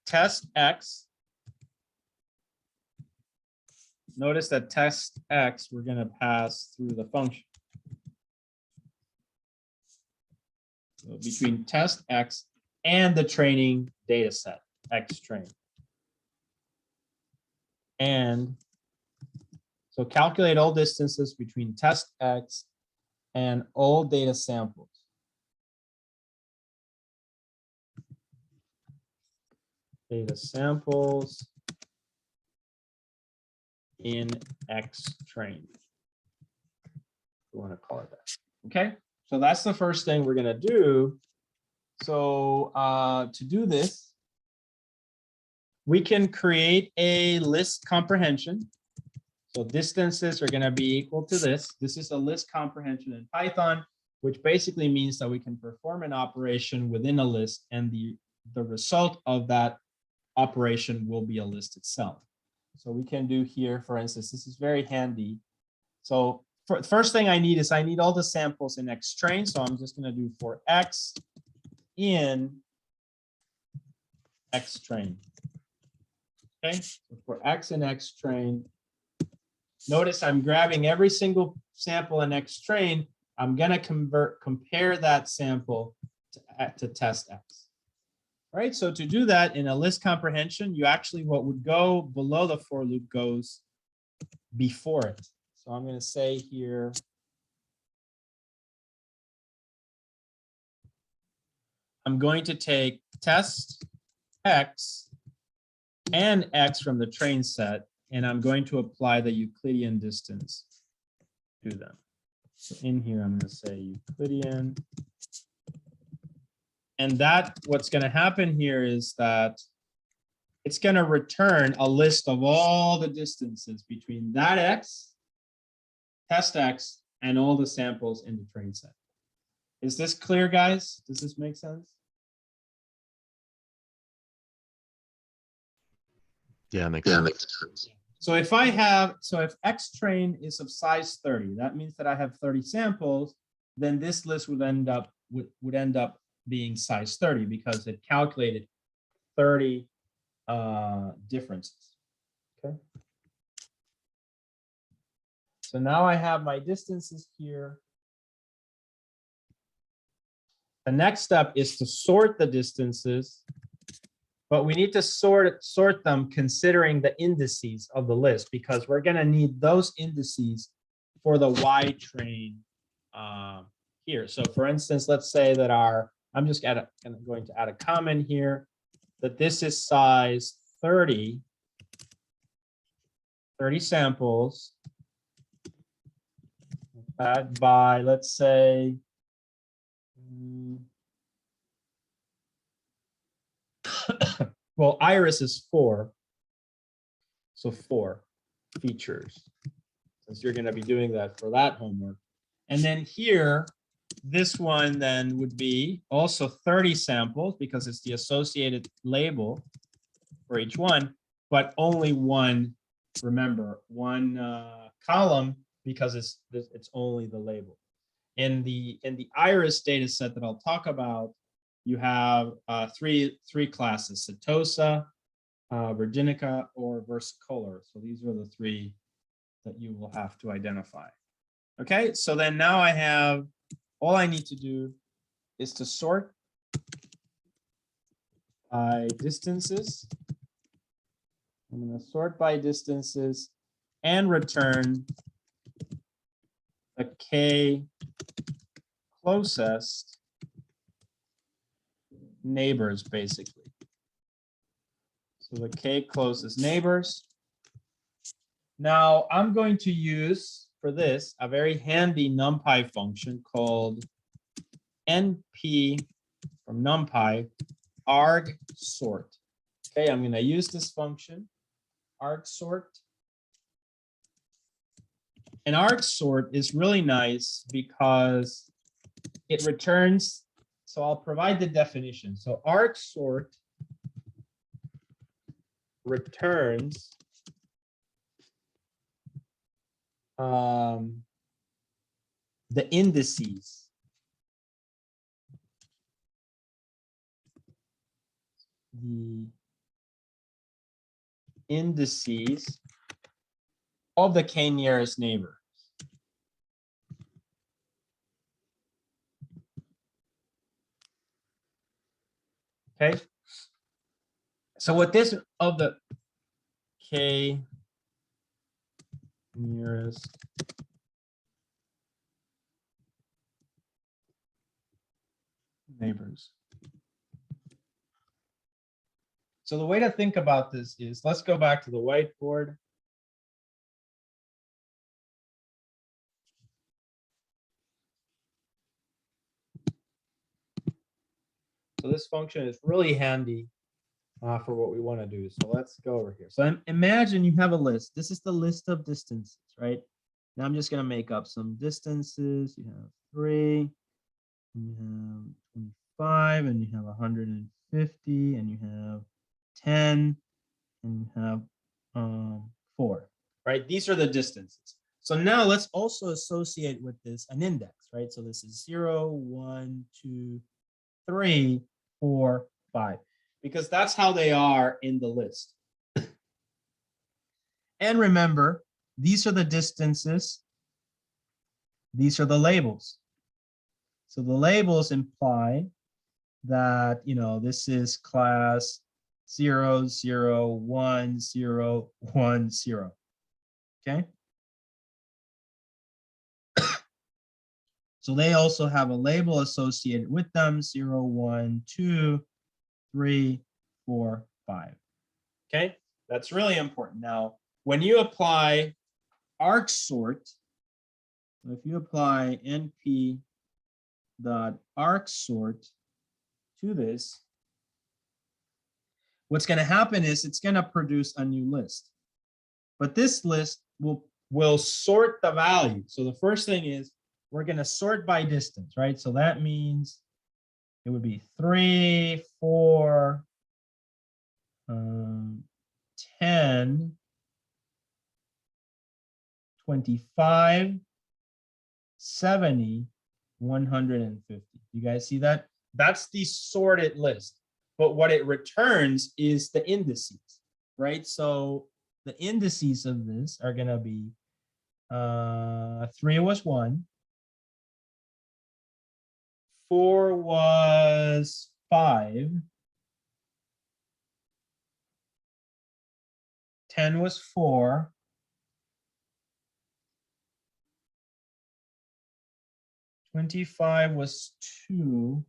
test X. Notice that test X, we're going to pass through the function. So between test X and the training data set, X train. And so calculate all distances between test X and all data samples. Data samples in X train. We want to call it that. Okay, so that's the first thing we're going to do. So to do this, we can create a list comprehension. So distances are going to be equal to this. This is a list comprehension in Python, which basically means that we can perform an operation within a list, and the result of that operation will be a list itself. So we can do here, for instance, this is very handy. So first thing I need is I need all the samples in X train. So I'm just going to do for X in X train. Okay, so for X in X train, notice I'm grabbing every single sample in X train. I'm going to compare that sample to test X. Right, so to do that in a list comprehension, you actually, what would go below the for loop goes before it. So I'm going to say here, I'm going to take test X and X from the train set, and I'm going to apply the Euclidean distance to them. So in here, I'm going to say Euclidean. And that what's going to happen here is that it's going to return a list of all the distances between that X, test X, and all the samples in the train set. Is this clear, guys? Does this make sense? Yeah, makes sense. So if X train is of size 30, that means that I have 30 samples, then this list would end up being size 30 because it calculated 30 differences. Okay. So now I have my distances here. The next step is to sort the distances, but we need to sort them considering the indices of the list, because we're going to need those indices for the Y train here. So for instance, let's say that I'm just going to add a comment here, that this is size 30 samples by, let's say, well, iris is 4. So 4 features, since you're going to be doing that for that homework. And then here, this one then would be also 30 samples, because it's the associated label for each one, but only one, remember, one column, because it's only the label. In the iris data set that I'll talk about, you have three classes: Setosa, Virginica, or versicolor. So these are the 3 that you will have to identify. Okay, so then now I have, all I need to do is to sort by distances. I'm going to sort by distances and return the K closest neighbors, basically. So the K closest neighbors. Now I'm going to use for this a very handy Numpy function called NP from Numpy arg sort. Okay, I'm going to use this function arg sort. And arg sort is really nice because it returns. So I'll provide the definition. So arg sort returns the indices. The indices of the K nearest neighbor. Okay. So with this of the K nearest neighbors. So the way to think about this is, let's go back to the whiteboard. So this function is really handy for what we want to do. So let's go over here. So imagine you have a list. This is the list of distances, right? Now I'm just going to make up some distances. You have 3, and you have 25, and you have 150, and you have 10, and you have 4, right? These are the distances. So now let's also associate with this an index, right? So this is 0, 1, 2, 3, 4, 5, because that's how they are in the list. And remember, these are the distances. These are the labels. So the labels imply that, you know, this is class 0, 0, 1, 0, 1, 0. Okay. So they also have a label associated with them: 0, 1, 2, 3, 4, 5. Okay, that's really important. Now, when you apply arg sort, if you apply np dot arg sort to this, what's going to happen is it's going to produce a new list. But this list will sort the value. So the first thing is we're going to sort by distance, right? So that means it would be 3, 4, 10, 25, 70, 150. You guys see that? That's the sorted list. But what it returns is the indices, right? So the indices of this are going to be 3 was 1, 4 was 5. 10 was 4. 25 was 2.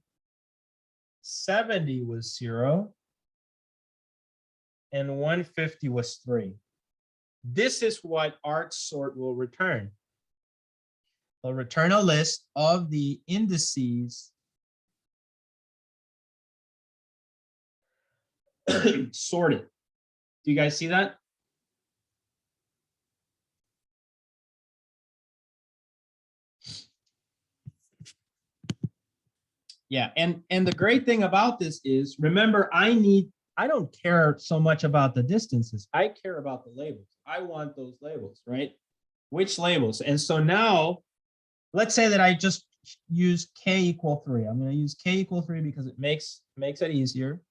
70 was 0. And 150 was 3. This is what arcsort will return. It'll return a list of the indices sorted. Do you guys see that? Yeah, and the great thing about this is, remember, I don't care so much about the distances. I care about the labels. I want those labels, right? Which labels? And so now, let's say that I just use k equal 3. I'm going to use k equal 3 because it makes it easier.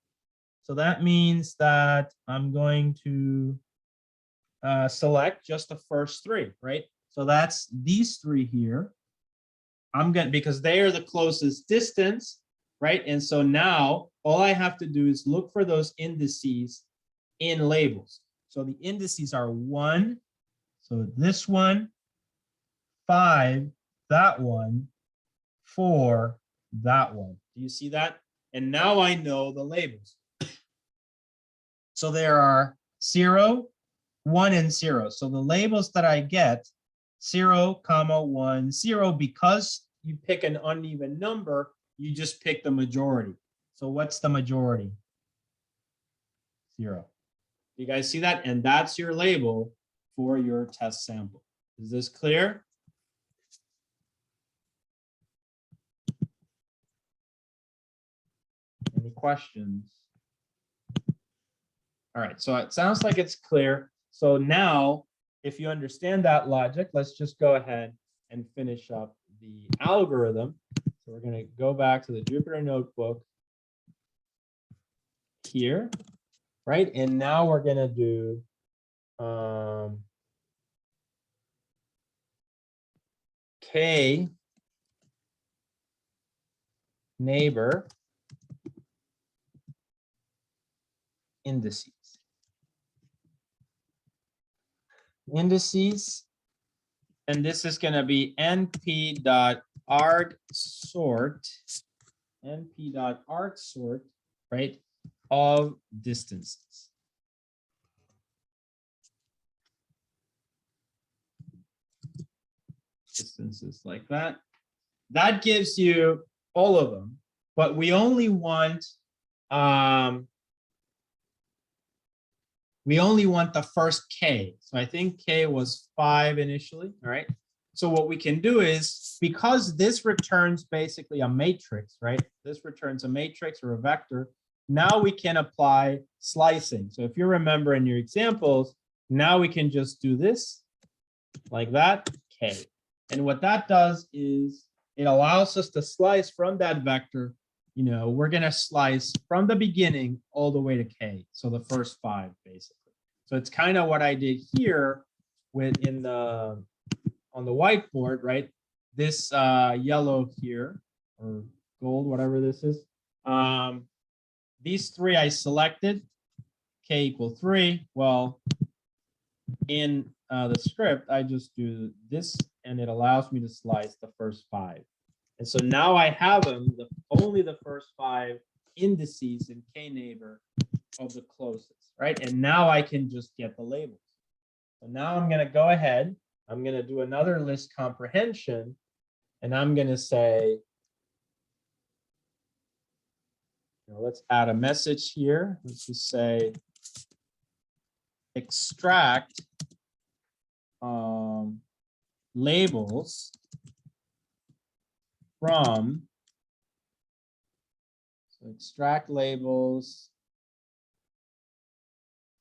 So that means that I'm going to select just the first 3, right? So that's these 3 here. I'm going to, because they are the closest distance, right? And so now all I have to do is look for those indices in labels. So the indices are 1, so this one, 5, that one, 4, that one. Do you see that? And now I know the labels. So there are 0, 1, and 0. So the labels that I get, 0, 1, 0, because you pick an uneven number, you just pick the majority. So what's the majority? 0. You guys see that? And that's your label for your test sample. Is this clear? Any questions? All right, so it sounds like it's clear. So now, if you understand that logic, let's just go ahead and finish up the algorithm. So we're going to go back to the Jupyter notebook here, right? And now we're going to do K neighbor indices. Indices, and this is going to be np.arcsort, right, of distances. Distances like that. That gives you all of them, but we only want the first k. So I think k was 5 initially, all right? So what we can do is, because this returns basically a matrix, right? This returns a matrix or a vector. Now we can apply slicing. So if you remember in your examples, now we can just do this like that, k. And what that does is it allows us to slice from that vector. You know, we're going to slice from the beginning all the way to k. So the first 5, basically. So it's kind of what I did here with on the whiteboard, right? This yellow here, or gold, whatever this is. These 3 I selected, k equal 3. Well, in the script, I just do this, and it allows me to slice the first 5. And so now I have them, only the first 5 indices in k neighbor of the closest, right? And now I can just get the labels. So now I'm going to go ahead. I'm going to do another list comprehension, and I'm going to say, let's add a message here. Let's just say extract labels from, so extract labels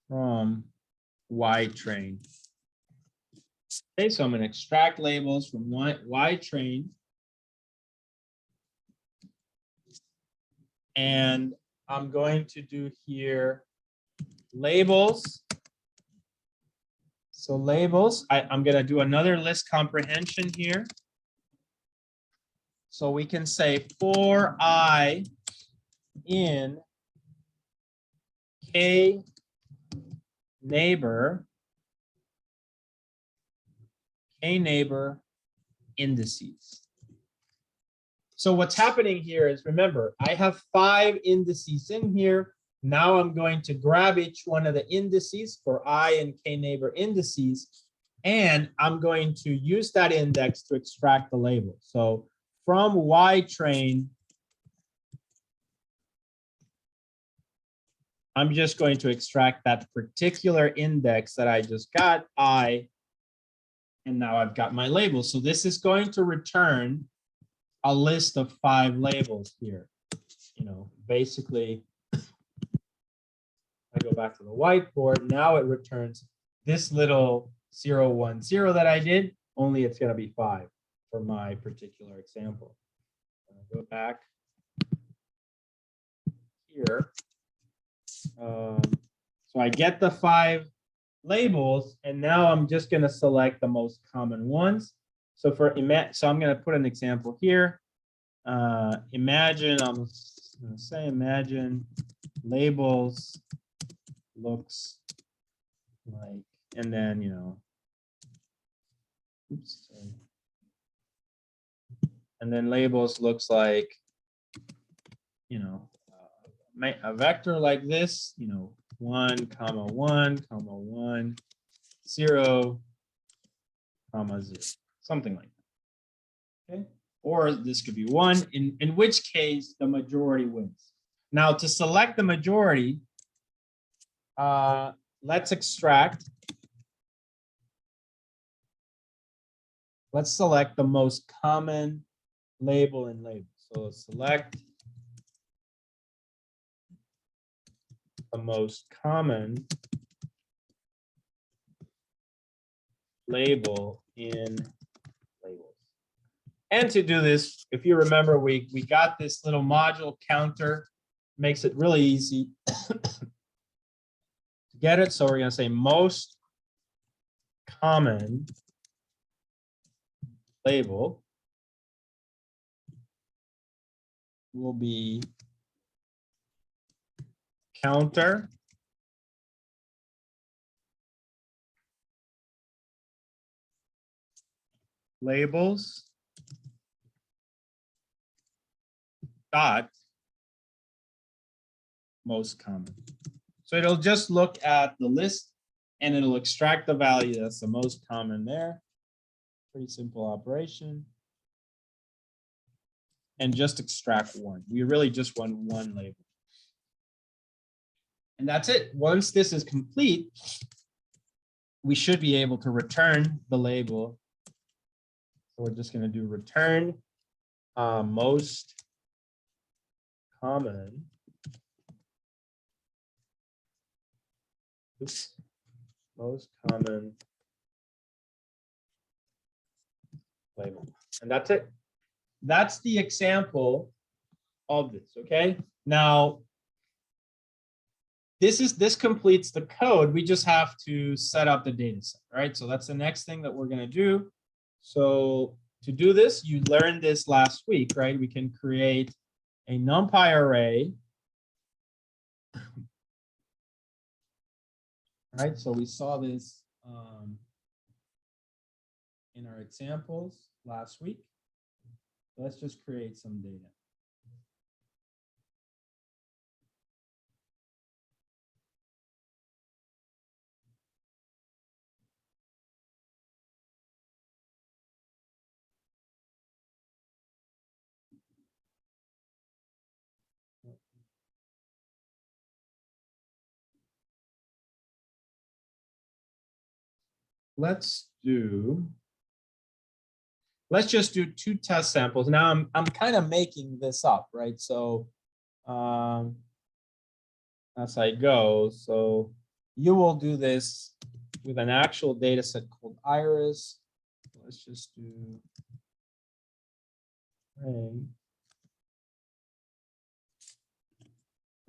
from Y train. Okay, so I'm going to extract labels from Y train. And I'm going to do here labels. So labels, I'm going to do another list comprehension here. So we can say for I in K neighbor indices. So what's happening here is, remember, I have 5 indices in here. Now I'm going to grab each one of the indices for I and K neighbor indices, and I'm going to use that index to extract the label. So from Y train, I'm just going to extract that particular index that I just got, I, and now I've got my label. So this is going to return a list of 5 labels here. You know, basically, I go back to the whiteboard. Now it returns this little 0, 1, 0 that I did, only it's going to be 5 for my particular example. I'll go back here. So I get the 5 labels, and now I'm just going to select the most common ones. So I'm going to put an example here. Imagine, I'm going to say, imagine labels looks like, and then, you know, oops, sorry. And then labels looks like, you know, a vector like this, you know, 1, 1, 1, 0, 0, something like that. Okay. Or this could be 1, in which case the majority wins. Now to select the majority, let's extract. Let's select the most common label in label. So select the most common label in labels. And to do this, if you remember, we got this little module counter, makes it really easy to get it. So we're going to say most common label will be counter labels dot most common. So it'll just look at the list and it'll extract the value that's the most common there. Pretty simple operation. And just extract 1. We really just want 1 label. And that's it. Once this is complete, we should be able to return the label. So we're just going to do return most common. Oops, most common label. And that's it. That's the example of this. Okay. Now, this completes the code. We just have to set up the data set, right? So that's the next thing that we're going to do. So to do this, you learned this last week, right? We can create a Numpy array. Right, so we saw this in our examples last week. Let's just create some data. Let's just do 2 test samples. Now I'm kind of making this up, right? So as I go, so you will do this with an actual data set called Iris. Let's just do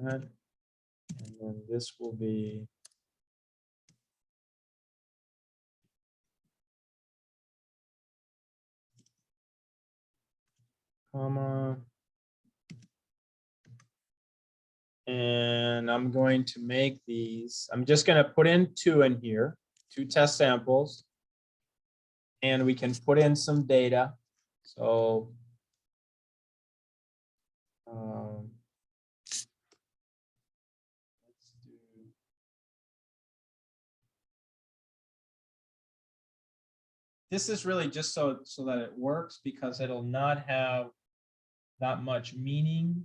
that, and then this will be comma. And I'm going to make these, I'm just going to put in 2 in here, 2 test samples. And we can put in some data. So let's do. This is really just so that it works, because it'll not have that much meaning.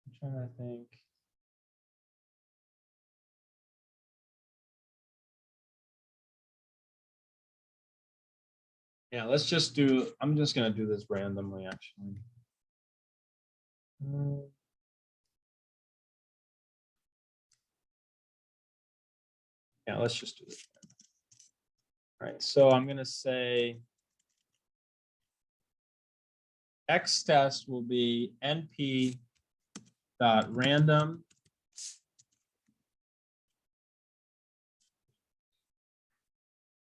I'm trying to think. Yeah, let's just do, I'm just going to do this randomly, actually. Yeah, let's just do this. All right, so I'm going to say X test will be NP dot random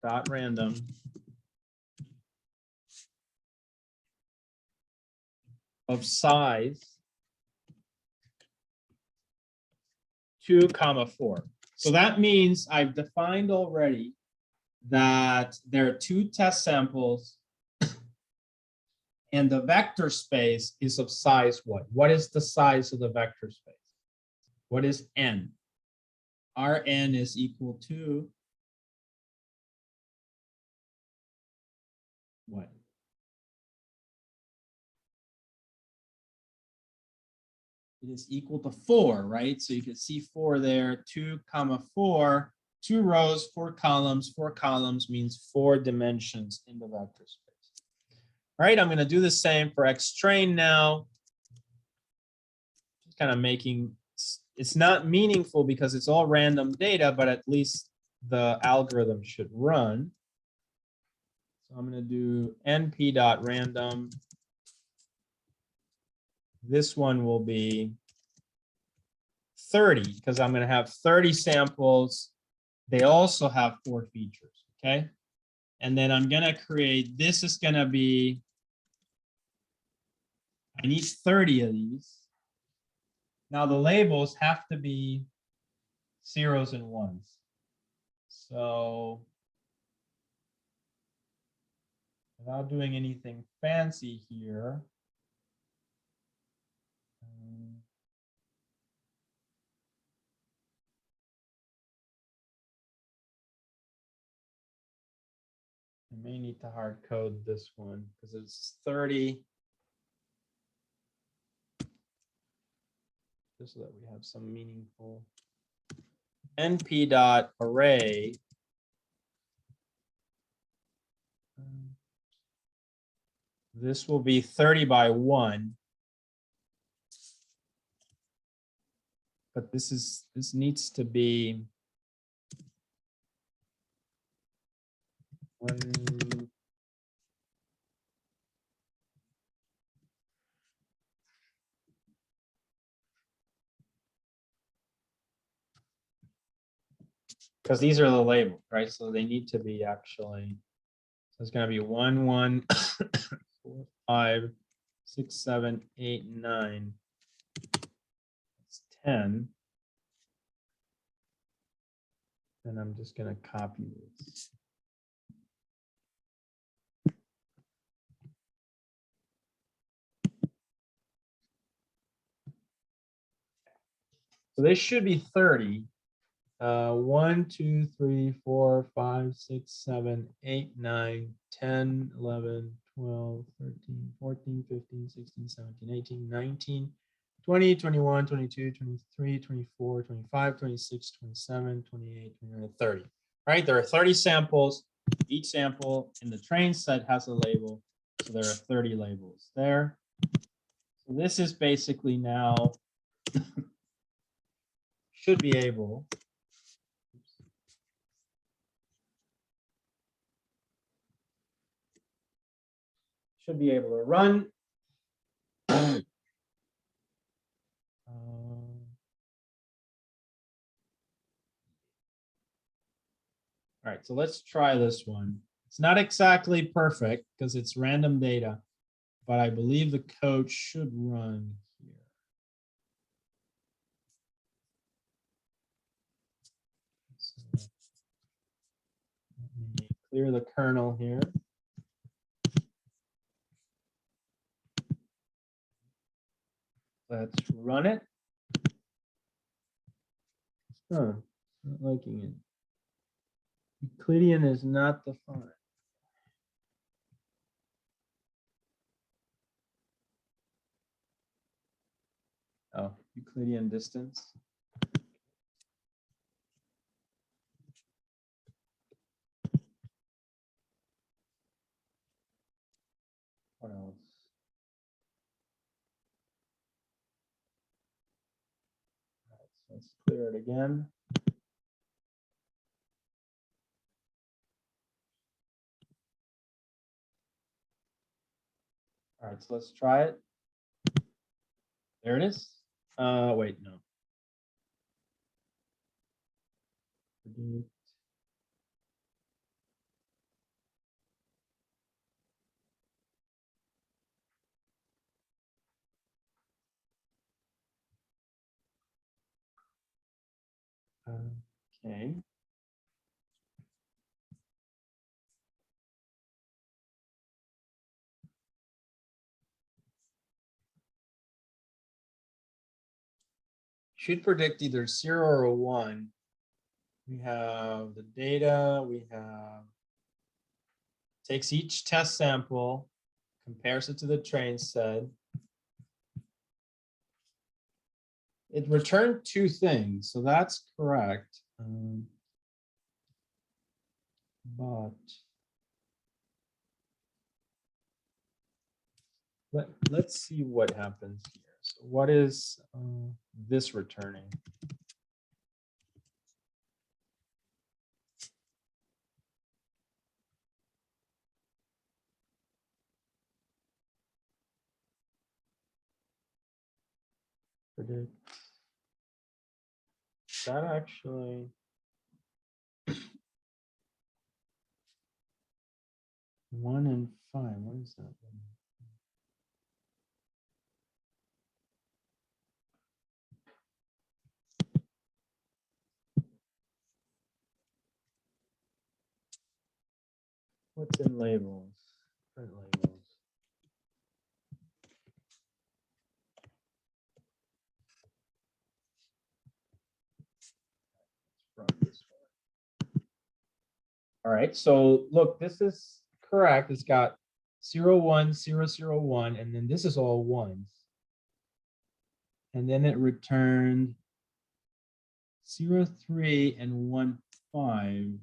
dot random of size 2, 4. So that means I've defined already that there are 2 test samples and the vector space is of size what? What is the size of the vector space? What is n? Rn is equal to what? It is equal to 4, right? So you can see 4 there, 2, 4, 2 rows, 4 columns. 4 columns means 4 dimensions in the vector space. All right, I'm going to do the same for X train now. Just kind of making, it's not meaningful because it's all random data, but at least the algorithm should run. So I'm going to do np.random. This one will be 30 because I'm going to have 30 samples. They also have 4 features, okay? And then I'm going to create, this is going to be, I need 30 of these. Now the labels have to be 0s and 1s. So without doing anything fancy here, I may need to hard code this one because it's 30. Just so that we have some meaningful. np.array. This will be 30 by 1. But this needs to be 1. Because these are the labels, right? So they need to be actually, so it's going to be 1, 1, 4, 5, 6, 7, 8, 9. It's 10. And I'm just going to copy this. So they should be 30. 1, 2, 3, 4, 5, 6, 7, 8, 9, 10, 11, 12, 13, 14, 15, 16, 17, 18, 19, 20, 21, 22, 23, 24, 25, 26, 27, 28, 29, 30. Right? There are 30 samples. Each sample in the train set has a label. So there are 30 labels there. So this is basically now should be able to run. All right, so let's try this one. It's not exactly perfect because it's random data, but I believe the code should run here. So let me clear the kernel here. Let's run it. Huh, not liking it. Euclidean is not defined. Oh, Euclidean distance. What else? All right, so let's clear it again. All right, so let's try it. There it is. Wait, no. Predict. Okay. Should predict either 0 or 1. We have the data, we have takes each test sample, compares it to the train set. It returned 2 things, so that's correct. But let's see what happens here. So what is this returning? Predict. That actually. One and 5. What is that one? What's in labels? Print labels. Let's run this one. All right, so look, this is correct. It's got 0, 1, 0, 0, 1, and then this is all ones. And then it returned 0, 3, and 1, 5.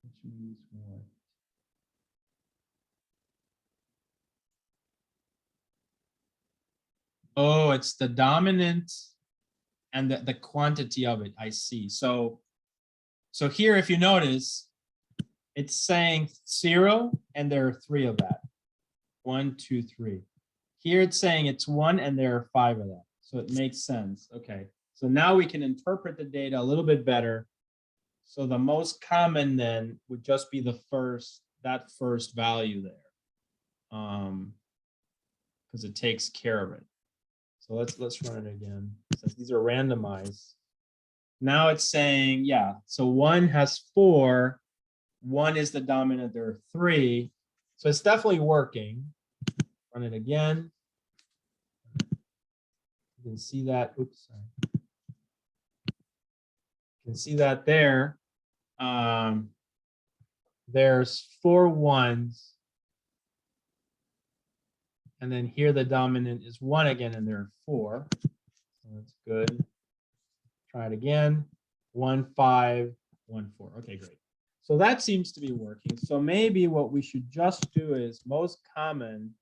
Which means what? Oh, it's the dominant and the quantity of it. I see. So here, if you notice, it's saying 0, and there are 3 of that. 1, 2, 3. Here it's saying it's 1, and there are 5 of that. So it makes sense. Okay. So now we can interpret the data a little bit better. So the most common then would just be that first value there. Because it takes care of it. So let's run it again. Since these are randomized. Now it's saying, yeah, so 1 has 4. 1 is the dominant, there are 3. So it's definitely working. Run it again. You can see that. Oops, sorry. You can see that there. There's 4 1s. And then here the dominant is 1 again, and there are 4. So that's good. Try it again. 1, 5, 1, 4. Okay, great. So that seems to be working. So maybe what we should just do is most common,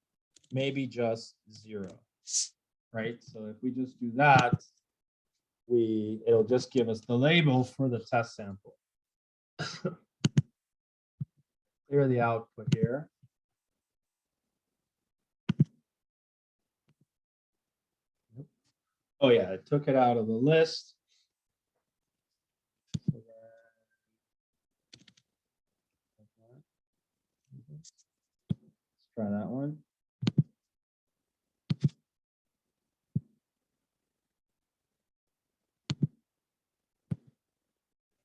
maybe just 0, right? So if we just do that, it'll just give us the label for the test sample. Clear the output here. Oh yeah, it took it out of the list. So Try that one.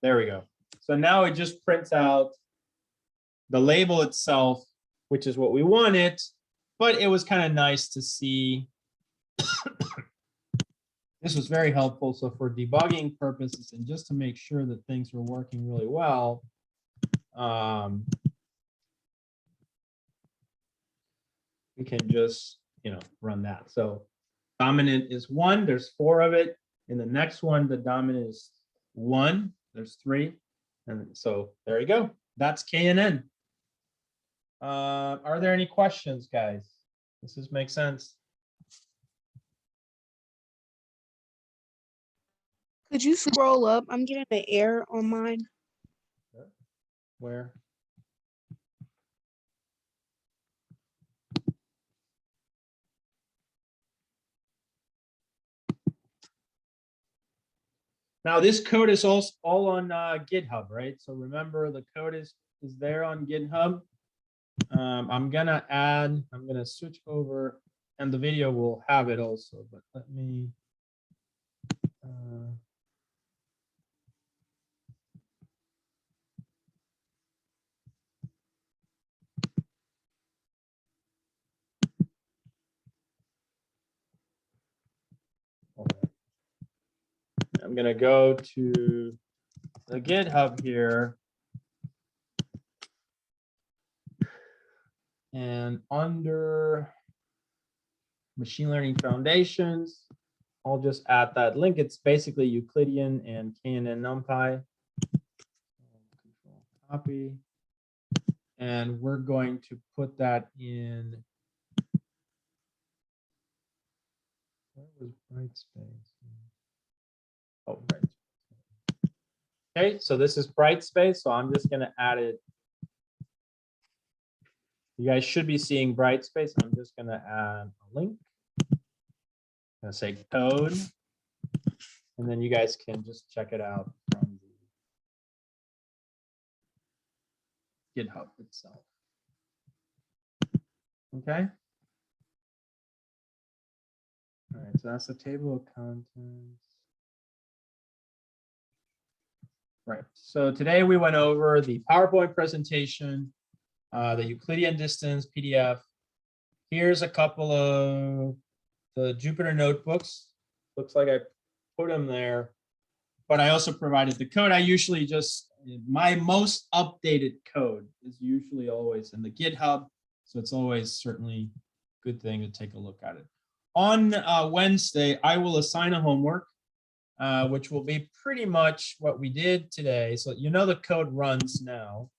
There we go. So now it just prints out the label itself, which is what we wanted, but it was kind of nice to see. This was very helpful. So for debugging purposes and just to make sure that things were working really well, we can just, run that. So dominant is 1, there's 4 of it. In the next one, the dominant is 1, there's 3. And so there you go. That's KNN. Are there any questions, guys? Does this make sense? Could you scroll up? I'm getting an error on mine. Where? Now this code is all on GitHub, right? So remember the code is there on GitHub. I'm gonna switch over and the video will have it also, but let me I'm gonna go to the GitHub here. And under machine learning foundations, I'll just add that link. It's basically Euclidean and KNN Numpy. Control copy. And we're going to put that in. Where was Brightspace? Oh, right. Okay, so this is Brightspace. So I'm just going to add it. You guys should be seeing Brightspace. I'm just going to add a link. I'm going to say code. And then you guys can just check it out from the GitHub itself. Okay. All right, so that's the table of contents. Right, so today we went over the PowerPoint presentation, the Euclidean Distance PDF. Here's a couple of the Jupyter notebooks. Looks like I put them there, but I also provided the code. I usually just, my most updated code is usually always in the GitHub. So it's always certainly a good thing to take a look at it. On Wednesday, I will assign a homework, which will be pretty much what we did today. So the code runs now.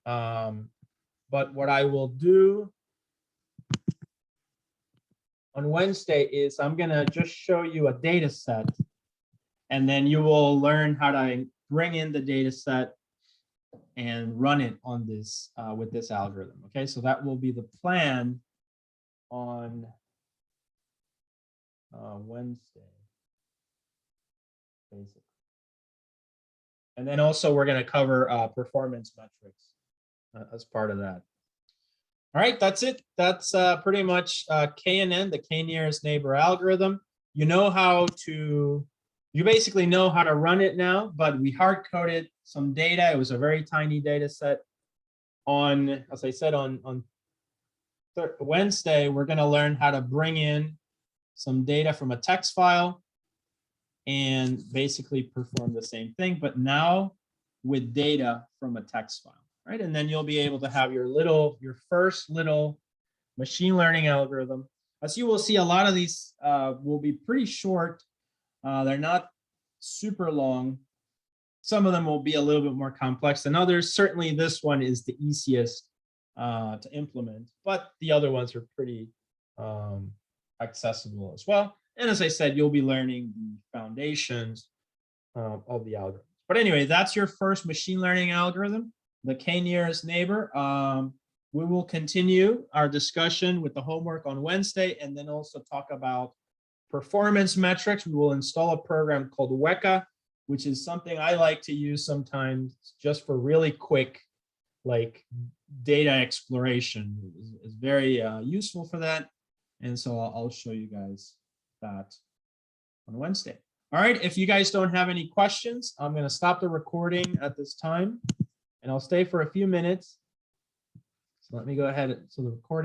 But what I will do on Wednesday is I'm gonna just show you a data set, and then you will learn how to bring in the data set and run it on this with this algorithm. Okay, so that will be the plan on Wednesday, basically. And then also we're going to cover performance metrics as part of that. All right, that's it. That's pretty much KNN, the K nearest neighbor algorithm. You basically know how to run it now, but we hard coded some data. It was a very tiny data set. As I said, on Wednesday, we're going to learn how to bring in some data from a text file and basically perform the same thing, but now with data from a text file, right? And then you'll be able to have your first little machine learning algorithm. As you will see, a lot of these will be pretty short. They're not super long. Some of them will be a little bit more complex than others. Certainly this one is the easiest to implement, but the other ones are pretty accessible as well. And as I said, you'll be learning the foundations of the algorithm. But anyway, that's your first machine learning algorithm, the K nearest neighbor. We will continue our discussion with the homework on Wednesday, and then also talk about performance metrics. We will install a program called Weka, which is something I like to use sometimes just for really quick like data exploration is very useful for that. And so I'll show you guys that on Wednesday. All right, if you guys don't have any questions, I'm going to stop the recording at this time and I'll stay for a few minutes. So let me go ahead. So the recording